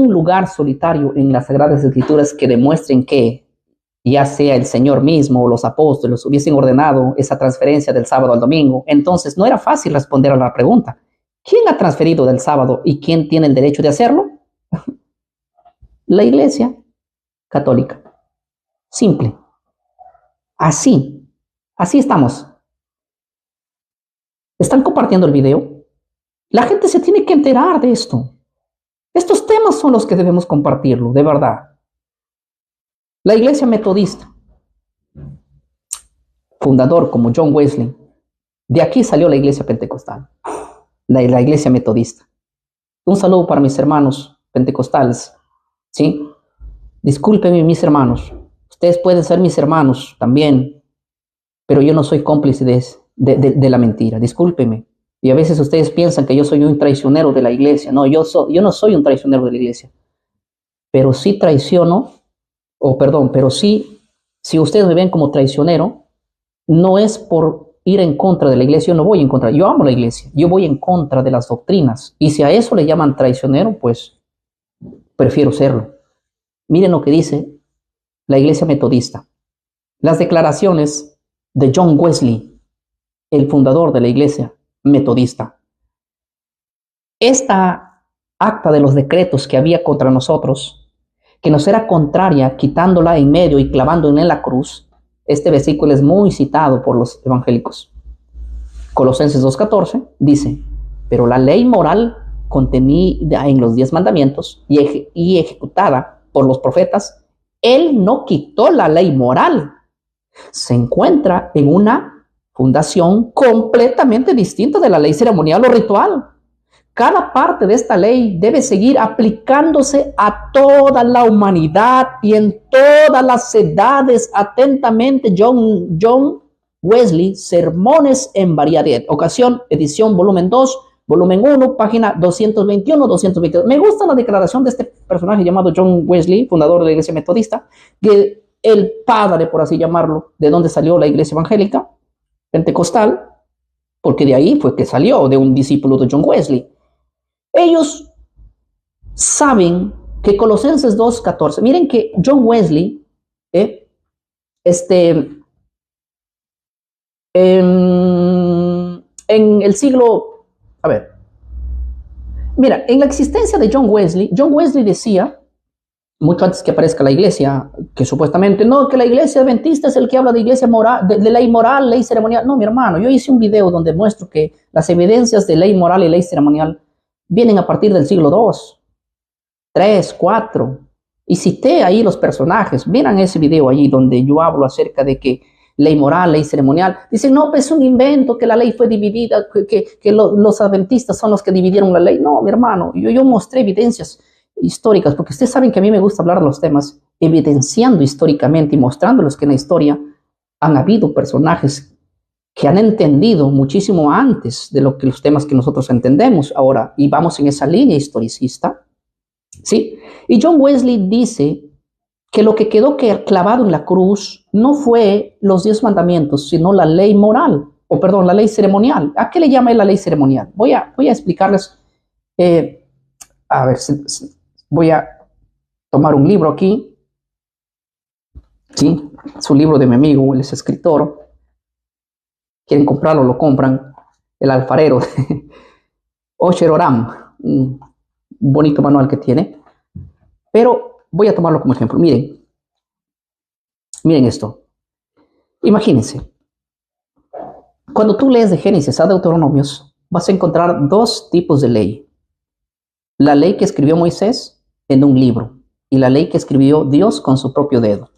lugar solitario en las Sagradas Escrituras que demuestren que ya sea el Señor mismo o los apóstoles hubiesen ordenado esa transferencia del sábado al domingo, entonces no era fácil responder a la pregunta: ¿quién ha transferido del sábado y quién tiene el derecho de hacerlo? La Iglesia Católica. Simple. Así estamos. ¿Están compartiendo el video? La gente se tiene que enterar de esto. Estos temas son los que debemos compartirlo, de verdad. La Iglesia Metodista, fundador como John Wesley, de aquí salió la Iglesia Pentecostal, la Iglesia Metodista. Un saludo para mis hermanos pentecostales, ¿sí? Discúlpenme, mis hermanos. Ustedes pueden ser mis hermanos también, pero yo no soy cómplice de la mentira. Discúlpenme. Y a veces ustedes piensan que yo soy un traicionero de la iglesia. No, yo no soy un traicionero de la iglesia. Pero sí traiciono, pero sí, si ustedes me ven como traicionero, no es por ir en contra de la iglesia. Yo no voy en contra. Yo amo la iglesia. Yo voy en contra de las doctrinas. Y si a eso le llaman traicionero, pues prefiero serlo. Miren lo que dice la iglesia metodista. Las declaraciones de John Wesley, el fundador de la iglesia metodista. Esta acta de los decretos que había contra nosotros, que nos era contraria, quitándola en medio y clavándola en la cruz. Este versículo es muy citado por los evangélicos. Colosenses 2:14 dice: pero la ley moral contenida en los 10 mandamientos y ejecutada por los profetas, él no quitó la ley moral. Se encuentra en una fundación completamente distinta de la ley ceremonial o ritual. Cada parte de esta ley debe seguir aplicándose a toda la humanidad y en todas las edades. Atentamente, John Wesley, Sermones en Variedad, ocasión, edición, volumen 2, volumen 1, página 221, 222. Me gusta la declaración de este personaje llamado John Wesley, fundador de la iglesia metodista, que el padre, por así llamarlo, de donde salió la iglesia evangélica pentecostal, porque de ahí fue que salió, de un discípulo de John Wesley. Ellos saben que Colosenses 2:14, miren que John Wesley, en el siglo, mira, en la existencia de John Wesley decía, mucho antes que aparezca la iglesia, que supuestamente no, que la iglesia adventista es el que habla de iglesia moral, de ley moral, ley ceremonial. No, mi hermano, yo hice un video donde muestro que las evidencias de ley moral y ley ceremonial vienen a partir del siglo II, III, IV, y cité ahí los personajes. Miren ese video allí donde yo hablo acerca de que ley moral, ley ceremonial. Dicen, no, pues es un invento, que la ley fue dividida, que los adventistas son los que dividieron la ley. No, mi hermano, yo mostré evidencias históricas, porque ustedes saben que a mí me gusta hablar de los temas, evidenciando históricamente y mostrándoles que en la historia han habido personajes que han entendido muchísimo antes de los temas que nosotros entendemos ahora, y vamos en esa línea historicista, ¿sí? Y John Wesley dice que lo que quedó clavado en la cruz no fue los 10 mandamientos, sino la ley moral, la ley ceremonial. ¿A qué le llama él la ley ceremonial? Voy a explicarles, voy a tomar un libro aquí, ¿sí? Es un libro de mi amigo, él es escritor. Quieren comprarlo, lo compran. El alfarero, Osher Oram, un bonito manual que tiene. Pero voy a tomarlo como ejemplo. Miren esto. Imagínense, cuando tú lees de Génesis a Deuteronomios, vas a encontrar 2 tipos de ley. la ley que escribió Moisés en un libro y la ley que escribió Dios con su propio dedo.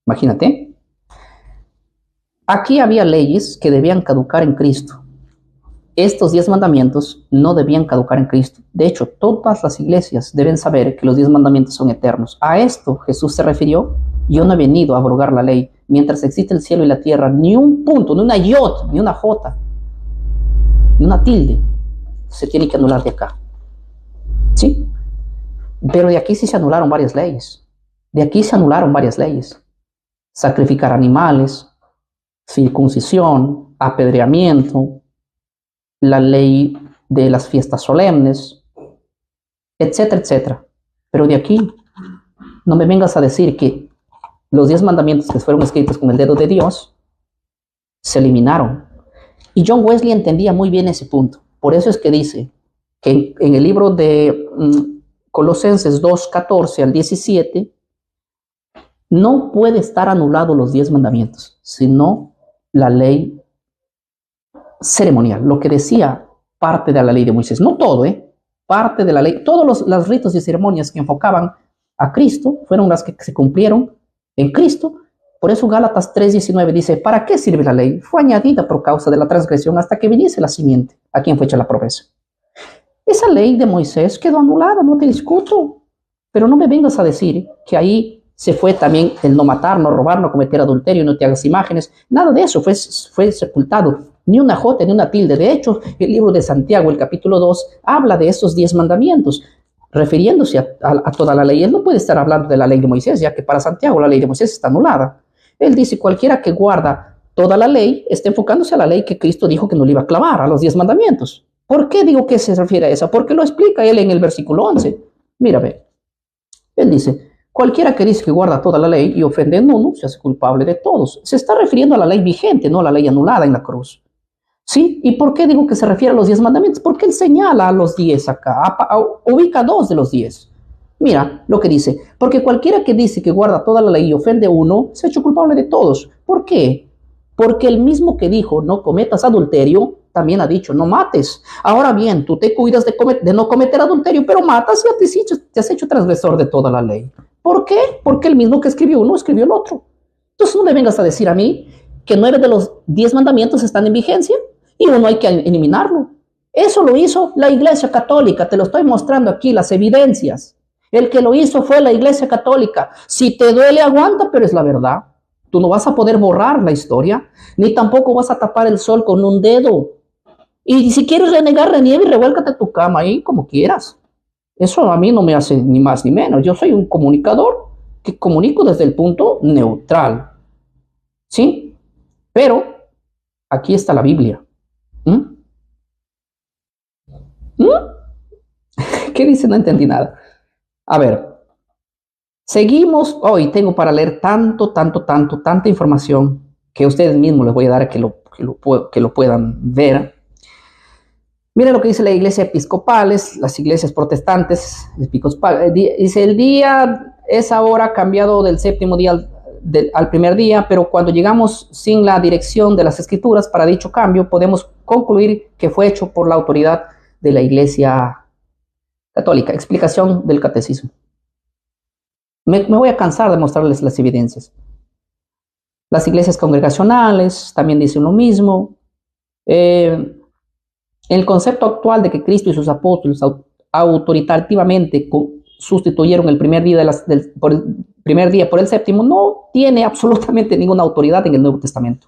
Imagínate. Aquí había leyes que debían caducar en Cristo. Estos 10 mandamientos no debían caducar en Cristo. De hecho, todas las iglesias deben saber que los 10 mandamientos son eternos. A esto Jesús se refirió: yo no he venido a abrogar la ley. Mientras existe el cielo y la tierra, ni un punto, ni una yot, ni una jota, ni una tilde se tiene que anular de acá. ¿Sí? Pero de aquí sí se anularon varias leyes. De aquí se anularon varias leyes. Sacrificar animales, circuncisión, apedreamiento, la ley de las fiestas solemnes, etcétera, etcétera. Pero de aquí no me vengas a decir que los 10 mandamientos que fueron escritos con el dedo de Dios se eliminaron. Y John Wesley entendía muy bien ese punto. Por eso es que dice que en el libro de Colosenses 2, 14 al 17, no puede estar anulado los 10 mandamientos, sino la ley ceremonial, lo que decía parte de la ley de Moisés. No todo, parte de la ley. Todos los ritos y ceremonias que enfocaban a Cristo fueron las que se cumplieron en Cristo. Por eso Gálatas 3:19 dice: ¿para qué sirve la ley? Fue añadida por causa de la transgresión hasta que viniese la simiente, a quien fue hecha la promesa. Esa ley de Moisés quedó anulada, no te discuto. Pero no me vengas a decir que ahí se fue también el no matar, no robar, no cometer adulterio, no te hagas imágenes. Nada de eso fue sepultado. Ni una jota, ni una tilde. De hecho, el libro de Santiago, el capítulo 2, habla de esos 10 mandamientos, refiriéndose a toda la ley. Él no puede estar hablando de la ley de Moisés, ya que para Santiago la ley de Moisés está anulada. Él dice: cualquiera que guarda toda la ley está enfocándose a la ley que Cristo dijo que no le iba a clavar, a los 10 mandamientos. ¿Por qué digo que se refiere a esa? Porque lo explica él en el versículo 11. Mira, ve. Él dice: cualquiera que dice que guarda toda la ley y ofende en uno, se hace culpable de todos. Se está refiriendo a la ley vigente, no a la ley anulada en la cruz. ¿Sí? ¿Y por qué digo que se refiere a los 10 mandamientos? Porque él señala a los 10 acá, ubica 2 de los 10. Mira lo que dice: porque cualquiera que dice que guarda toda la ley y ofende a uno, se ha hecho culpable de todos. ¿Por qué? Porque el mismo que dijo no cometas adulterio, también ha dicho no mates. Ahora bien, tú te cuidas de no cometer adulterio, pero matas y te has hecho transgresor de toda la ley. ¿Por qué? Porque el mismo que escribió uno escribió el otro. Entonces no me vengas a decir a mí que 9 de los 10 mandamientos están en vigencia y uno hay que eliminarlo. Eso lo hizo la Iglesia Católica. Te lo estoy mostrando aquí, las evidencias. El que lo hizo fue la Iglesia Católica. Si te duele, aguanta, pero es la verdad. Tú no vas a poder borrar la historia, ni tampoco vas a tapar el sol con un dedo. Y si quieres renegar, reniega y revuélcate tu cama ahí como quieras. Eso a mí no me hace ni más ni menos. Yo soy un comunicador que comunico desde el punto neutral. ¿Sí? Pero aquí está la Biblia. ¿Qué dice? No entendí nada. A ver, seguimos. Hoy tengo para leer tanta información que a ustedes mismos les voy a dar que lo puedan ver. Mira lo que dice la iglesia episcopales, las iglesias protestantes episcopales. Dice: el día es ahora cambiado del séptimo día al primer día, pero cuando llegamos sin la dirección de las escrituras para dicho cambio, podemos concluir que fue hecho por la autoridad de la iglesia católica. Explicación del catecismo. Me voy a cansar de mostrarles las evidencias. Las iglesias congregacionales también dicen lo mismo. El concepto actual de que Cristo y sus apóstoles autoritativamente sustituyeron el primer día por el séptimo no tiene absolutamente ninguna autoridad en el Nuevo Testamento.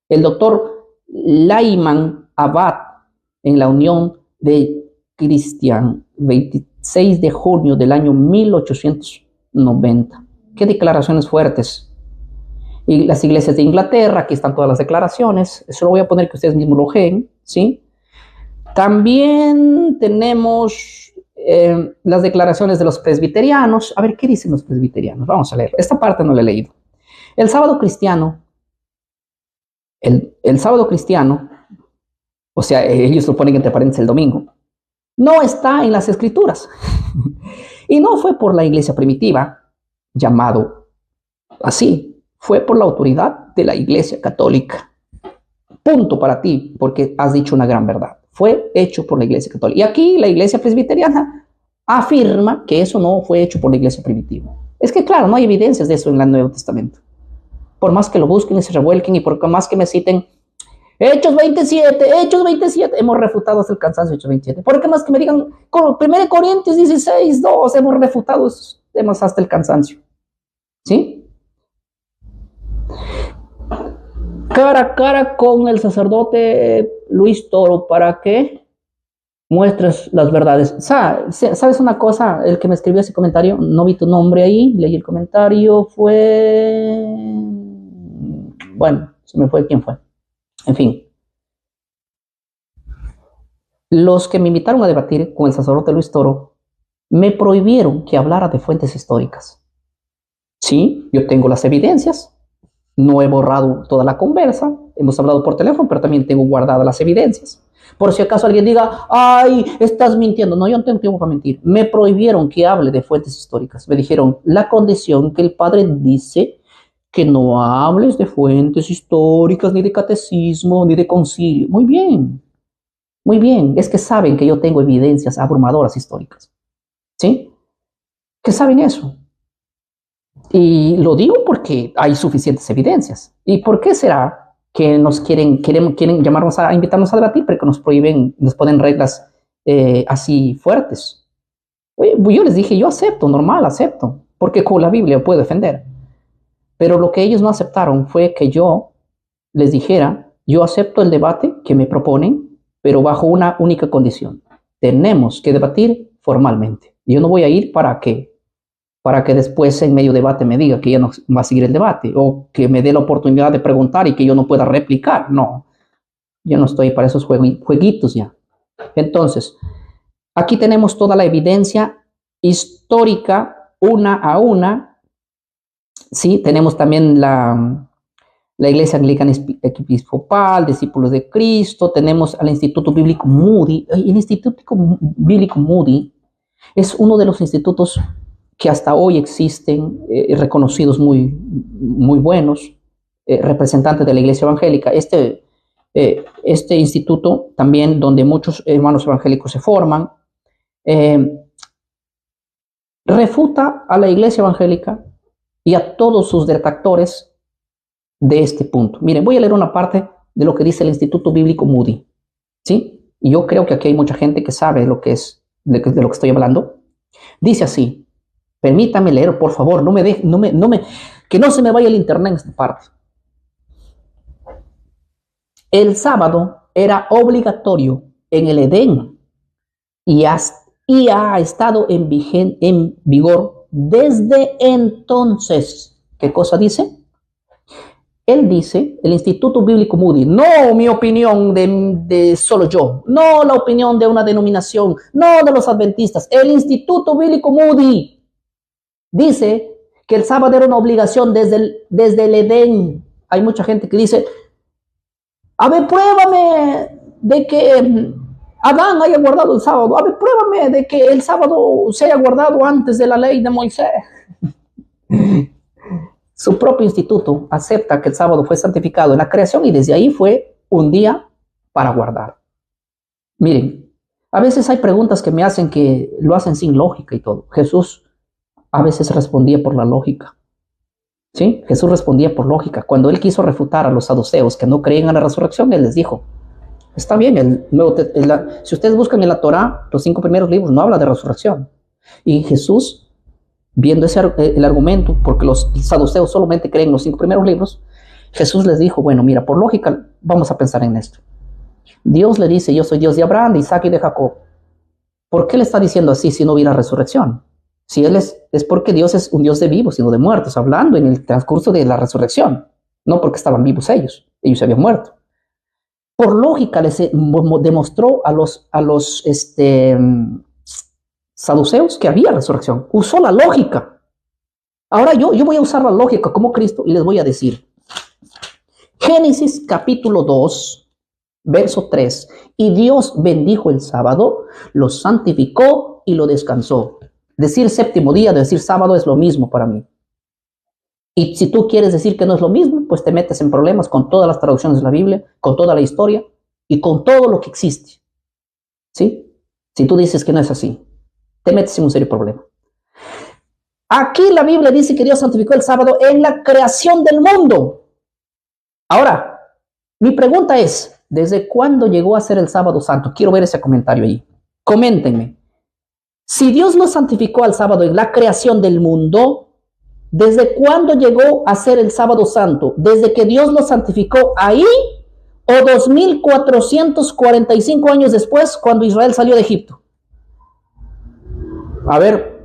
El doctor Lyman Abad, en la Unión de Cristian, 26 de junio del año 1890. Qué declaraciones fuertes. Y las iglesias de Inglaterra, aquí están todas las declaraciones. Eso lo voy a poner que ustedes mismos lo leen, ¿sí? También tenemos las declaraciones de los presbiterianos. A ver, ¿qué dicen los presbiterianos? Vamos a leer. Esta parte no la he leído. El sábado cristiano, el sábado cristiano, o sea, ellos lo ponen entre paréntesis el domingo, no está en las escrituras. Y no fue por la iglesia primitiva, llamado así, fue por la autoridad de la iglesia católica. Punto para ti, porque has dicho una gran verdad. Fue hecho por la iglesia católica. Y aquí la iglesia presbiteriana afirma que eso no fue hecho por la iglesia primitiva. Es que claro, no hay evidencias de eso en el Nuevo Testamento. Por más que lo busquen y se revuelquen y por más que me citen Hechos 27, hemos refutado hasta el cansancio Hechos 27. Por más que me digan 1 Corintios 16, 2, hemos refutado esos temas hasta el cansancio. ¿Sí? Cara a cara con el sacerdote Luis Toro para que muestres las verdades. ¿Sabes una cosa? El que me escribió ese comentario, no vi tu nombre ahí, leí el comentario, bueno, se me fue quién fue. En fin, los que me invitaron a debatir con el sacerdote Luis Toro me prohibieron que hablara de fuentes históricas. Sí, yo tengo las evidencias, no he borrado toda la conversa, hemos hablado por teléfono, pero también tengo guardadas las evidencias. Por si acaso alguien diga, ay, estás mintiendo. No, yo no tengo tiempo para mentir. Me prohibieron que hable de fuentes históricas. Me dijeron, la condición que el padre dice que no hables de fuentes históricas, ni de catecismo, ni de concilio. Muy bien, es que saben que yo tengo evidencias abrumadoras históricas. ¿Sí? Que saben eso. Y lo digo porque hay suficientes evidencias. ¿Y por qué será que nos quieren llamarnos a invitarnos a debatir, pero que nos prohíben, nos ponen reglas así fuertes? Yo les dije, yo acepto, normal, acepto, porque con la Biblia puedo defender. Pero lo que ellos no aceptaron fue que yo les dijera, yo acepto el debate que me proponen, pero bajo una única condición. Tenemos que debatir formalmente. Yo no voy a ir para que después en medio debate me diga que ya no va a seguir el debate o que me dé la oportunidad de preguntar y que yo no pueda replicar. No, yo no estoy para esos jueguitos ya. Entonces, aquí tenemos toda la evidencia histórica una a una. Sí, tenemos también la Iglesia Anglicana Episcopal, Discípulos de Cristo, tenemos al Instituto Bíblico Moody. El Instituto Bíblico Moody es uno de los institutos que hasta hoy existen, reconocidos muy buenos, representantes de la Iglesia Evangélica. Este instituto también, donde muchos hermanos evangélicos se forman, refuta a la Iglesia Evangélica y a todos sus detractores de este punto. Miren, voy a leer una parte de lo que dice el Instituto Bíblico Moody, ¿sí? Y yo creo que aquí hay mucha gente que sabe lo que es, de lo que estoy hablando. Dice así, permítame leer, por favor, que no se me vaya el internet en esta parte. El sábado era obligatorio en el Edén y ha estado en vigor desde entonces. ¿Qué cosa dice? Él dice, el Instituto Bíblico Moody, no mi opinión de solo yo, no la opinión de una denominación, no de los adventistas, el Instituto Bíblico Moody dice que el sábado era una obligación desde el Edén. Hay mucha gente que dice, a ver, pruébame de que Adán haya guardado el sábado, a ver, pruébame de que el sábado se haya guardado antes de la ley de Moisés. Su propio instituto acepta que el sábado fue santificado en la creación y desde ahí fue un día para guardar. Miren, a veces hay preguntas que me hacen que lo hacen sin lógica y todo. Jesús a veces respondía por la lógica. ¿Sí? Jesús respondía por lógica. Cuando él quiso refutar a los saduceos que no creían en la resurrección, él les dijo, está bien, si ustedes buscan en la Torá, los 5 primeros libros no habla de resurrección. Y Jesús, viendo el argumento, porque los saduceos solamente creen en los 5 primeros libros, Jesús les dijo, bueno, mira, por lógica, vamos a pensar en esto. Dios le dice, yo soy Dios de Abraham, de Isaac y de Jacob. ¿Por qué le está diciendo así si no hubiera resurrección? Si él es porque Dios es un Dios de vivos y no de muertos, hablando en el transcurso de la resurrección, no porque estaban vivos ellos se habían muerto. Por lógica les demostró a los saduceos que había resurrección. Usó la lógica. Ahora yo voy a usar la lógica como Cristo y les voy a decir. Génesis capítulo 2, verso 3. Y Dios bendijo el sábado, lo santificó y lo descansó. Decir séptimo día, decir sábado es lo mismo para mí. Y si tú quieres decir que no es lo mismo, pues te metes en problemas con todas las traducciones de la Biblia, con toda la historia y con todo lo que existe. ¿Sí? Si tú dices que no es así. te metes en un serio problema. Aquí la Biblia dice que Dios santificó el sábado en la creación del mundo. Ahora, mi pregunta es, ¿desde cuándo llegó a ser el sábado santo? Quiero ver ese comentario ahí. Coméntenme. Si Dios lo santificó al sábado en la creación del mundo, ¿desde cuándo llegó a ser el sábado santo? ¿Desde que Dios lo santificó ahí o 2445 años después cuando Israel salió de Egipto? A ver,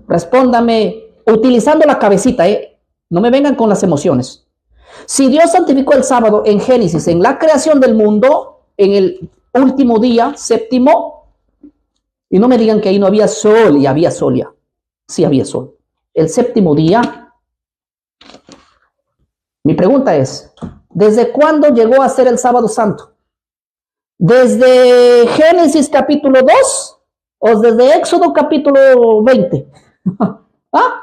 respóndame utilizando la cabecita, no me vengan con las emociones. Si Dios santificó el sábado en Génesis, en la creación del mundo, en el último día, séptimo, y no me digan que ahí no había sol, y había sol ya. Sí había sol. El séptimo día. Mi pregunta es, ¿desde cuándo llegó a ser el sábado santo? ¿Desde Génesis capítulo 2 o desde Éxodo capítulo 20? ¿Ah?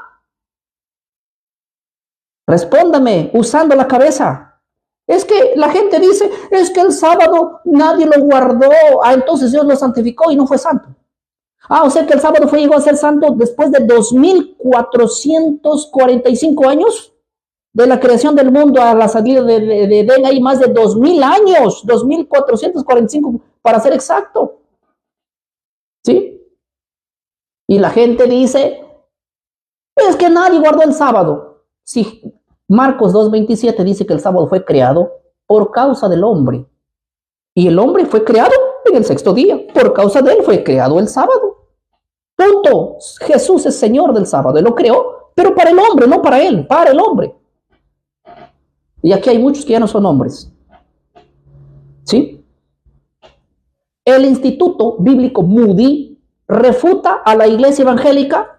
Respóndame usando la cabeza. Es que la gente dice, es que el sábado nadie lo guardó, entonces Dios lo santificó y no fue santo. O sea que el sábado llegó a ser santo después de 2445 años de la creación del mundo a la salida de Edén. Hay más de 2000 años, 2445 para ser exacto. ¿Sí? Y la gente dice, es que nadie guardó el sábado. Sí, Marcos 2:27 dice que el sábado fue creado por causa del hombre. Y el hombre fue creado en el sexto día. Por causa de él fue creado el sábado. Punto. Jesús es Señor del sábado. Él lo creó, pero para el hombre, no para él, para el hombre. Y aquí hay muchos que ya no son hombres. ¿Sí? El Instituto Bíblico Moody refuta a la iglesia evangélica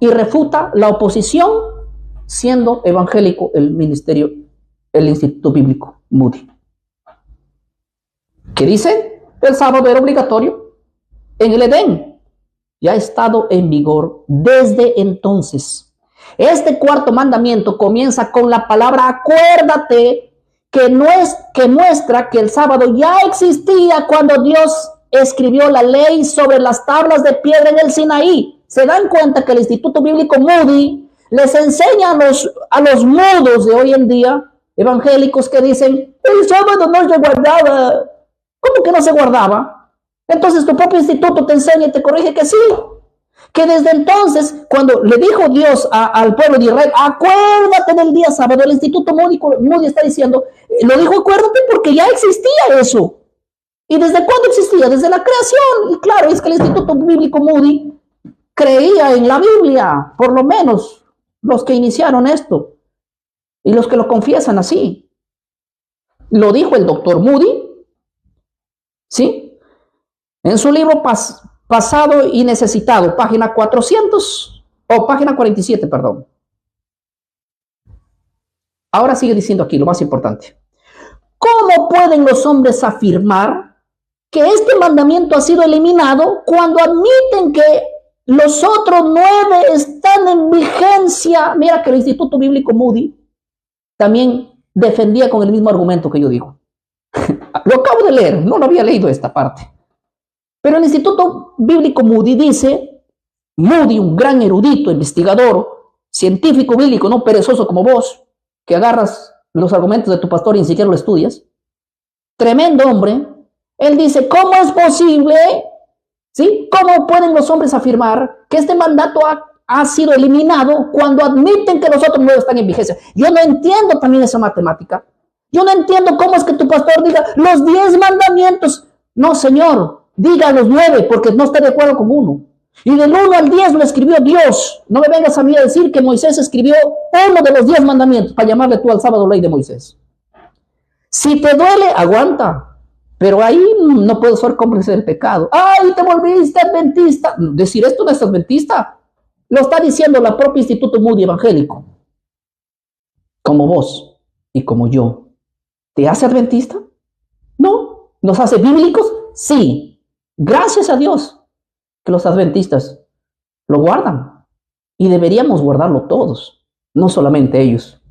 y refuta la oposición siendo evangélico el ministerio, el Instituto Bíblico Moody. ¿Qué dice? El sábado era obligatorio en el Edén. Ya ha estado en vigor desde entonces. Este cuarto mandamiento comienza con la palabra acuérdate, que muestra que el sábado ya existía cuando Dios escribió la ley sobre las tablas de piedra en el Sinaí. Se dan cuenta que el Instituto Bíblico Moody les enseña a los mudos de hoy en día, evangélicos, que dicen, el sábado no se guardaba. ¿Cómo que no se guardaba? Entonces tu propio instituto te enseña y te corrige que sí. Que desde entonces, cuando le dijo Dios al pueblo de Israel, acuérdate del día sábado, el Instituto Moody está diciendo, lo dijo acuérdate porque ya existía eso. ¿Y desde cuándo existía? Desde la creación. Y claro, es que el Instituto Bíblico Moody creía en la Biblia, por lo menos los que iniciaron esto y los que lo confiesan así. Lo dijo el doctor Moody, ¿sí? En su libro Pasado y Necesitado, página 47, perdón. Ahora sigue diciendo aquí lo más importante. ¿Cómo pueden los hombres afirmar que este mandamiento ha sido eliminado cuando admiten que los otros 9 están en vigencia? Mira que el Instituto Bíblico Moody también defendía con el mismo argumento que yo digo. Lo acabo de leer, no lo había leído esta parte. Pero el Instituto Bíblico Moody dice, Moody, un gran erudito, investigador, científico bíblico, no perezoso como vos, que agarras los argumentos de tu pastor y ni siquiera lo estudias, tremendo hombre, él dice, ¿cómo es posible? ¿Sí? ¿Cómo pueden los hombres afirmar que este mandato ha sido eliminado cuando admiten que los otros 9 están en vigencia? Yo no entiendo también esa matemática. Yo no entiendo cómo es que tu pastor diga los 10 mandamientos. No, señor. Diga los 9 porque no está de acuerdo con uno. Y del 1 al 10 lo escribió Dios. No me vengas a mí a decir que Moisés escribió uno de los 10 mandamientos para llamarle tú al sábado ley de Moisés. Si te duele, aguanta. Pero ahí no puedes ser cómplice del pecado. ¡Ay, te volviste adventista! Decir esto no es adventista. Lo está diciendo la propia Instituto Moody evangélico. Como vos y como yo. ¿Te hace adventista? No. ¿Nos hace bíblicos? Sí. Gracias a Dios que los adventistas lo guardan y deberíamos guardarlo todos, no solamente ellos.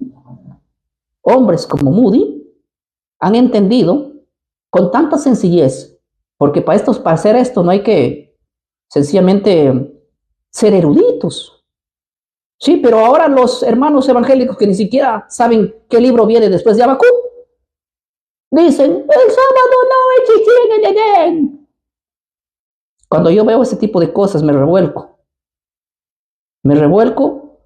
Hombres como Moody han entendido con tanta sencillez, porque para hacer esto no hay que sencillamente ser eruditos. Sí, pero ahora los hermanos evangélicos que ni siquiera saben qué libro viene después de Habacuc, dicen, el sábado no existía en el Edén. Cuando yo veo ese tipo de cosas me revuelco. Me revuelco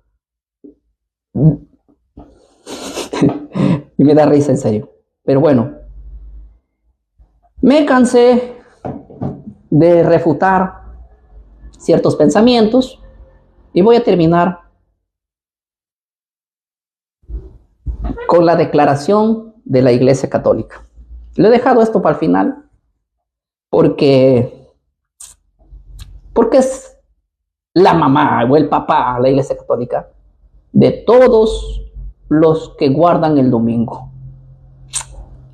y me da risa en serio. Pero bueno, me cansé de refutar ciertos pensamientos y voy a terminar con la declaración de la Iglesia Católica. Le he dejado esto para el final porque es la mamá o el papá, la Iglesia Católica, de todos los que guardan el domingo.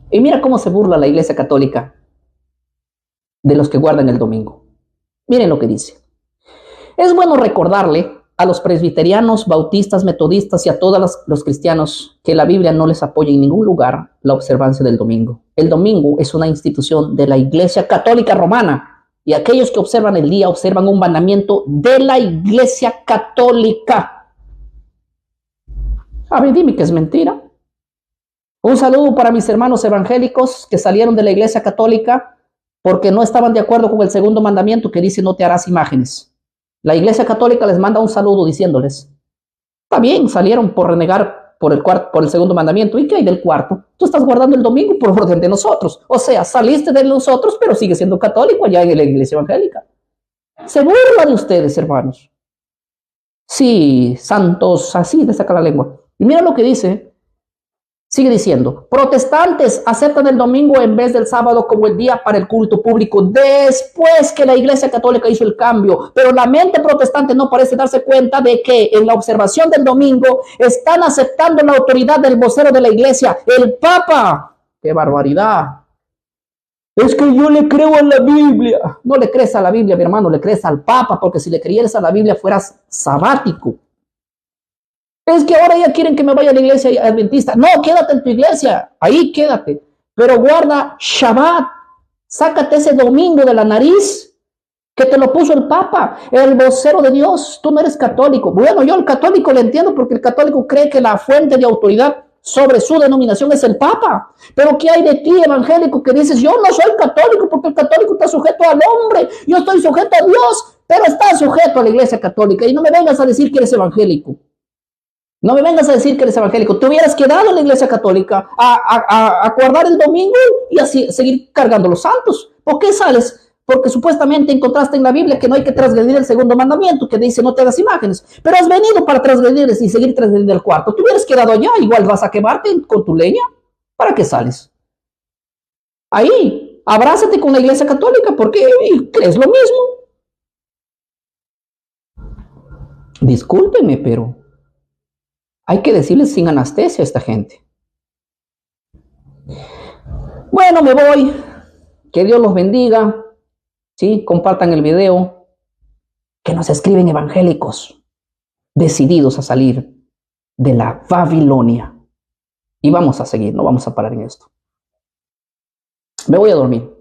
Y mira cómo se burla la Iglesia Católica de los que guardan el domingo. Miren lo que dice. Es bueno recordarle a los presbiterianos, bautistas, metodistas y a todos los cristianos que la Biblia no les apoya en ningún lugar la observancia del domingo. El domingo es una institución de la Iglesia Católica Romana y aquellos que observan el día observan un mandamiento de la Iglesia Católica. A ver, dime que es mentira. Un saludo para mis hermanos evangélicos que salieron de la Iglesia Católica porque no estaban de acuerdo con el segundo mandamiento que dice no te harás imágenes. La Iglesia Católica les manda un saludo diciéndoles, está bien, salieron por renegar por el segundo mandamiento. ¿Y qué hay del cuarto? Tú estás guardando el domingo por orden de nosotros. O sea, saliste de nosotros, pero sigues siendo católico allá en la Iglesia Evangélica. Se burla de ustedes, hermanos. Sí, santos, así le saca la lengua. Y mira lo que dice. Sigue diciendo, protestantes aceptan el domingo en vez del sábado como el día para el culto público después que la Iglesia Católica hizo el cambio, pero la mente protestante no parece darse cuenta de que en la observación del domingo están aceptando la autoridad del vocero de la Iglesia, el Papa. ¡Qué barbaridad! Es que yo le creo a la Biblia. No le crees a la Biblia, mi hermano, le crees al Papa, porque si le creyeras a la Biblia fueras sabático. Es que ahora ya quieren que me vaya a la iglesia adventista. No, quédate en tu iglesia, ahí quédate. Pero guarda Shabbat, sácate ese domingo de la nariz que te lo puso el Papa, el vocero de Dios. Tú no eres católico. Bueno, yo al católico le entiendo porque el católico cree que la fuente de autoridad sobre su denominación es el Papa. Pero ¿qué hay de ti, evangélico, que dices, yo no soy católico porque el católico está sujeto al hombre, yo estoy sujeto a Dios, pero está sujeto a la iglesia católica? Y no me vengas a decir que eres evangélico. No me vengas a decir que eres evangélico. Te hubieras quedado en la iglesia católica a guardar el domingo y así seguir cargando los santos. ¿Por qué sales? Porque supuestamente encontraste en la Biblia que no hay que transgredir el segundo mandamiento, que dice no te hagas imágenes. Pero has venido para transgredir y seguir transgrediendo el cuarto. Te hubieras quedado allá, igual vas a quemarte con tu leña. ¿Para qué sales? Ahí, abrázate con la iglesia católica porque es lo mismo. Discúlpeme, pero hay que decirles sin anestesia a esta gente. Bueno, me voy. Que Dios los bendiga. ¿Sí? Compartan el video. Que nos escriben evangélicos decididos a salir de la Babilonia. Y vamos a seguir, no vamos a parar en esto. Me voy a dormir.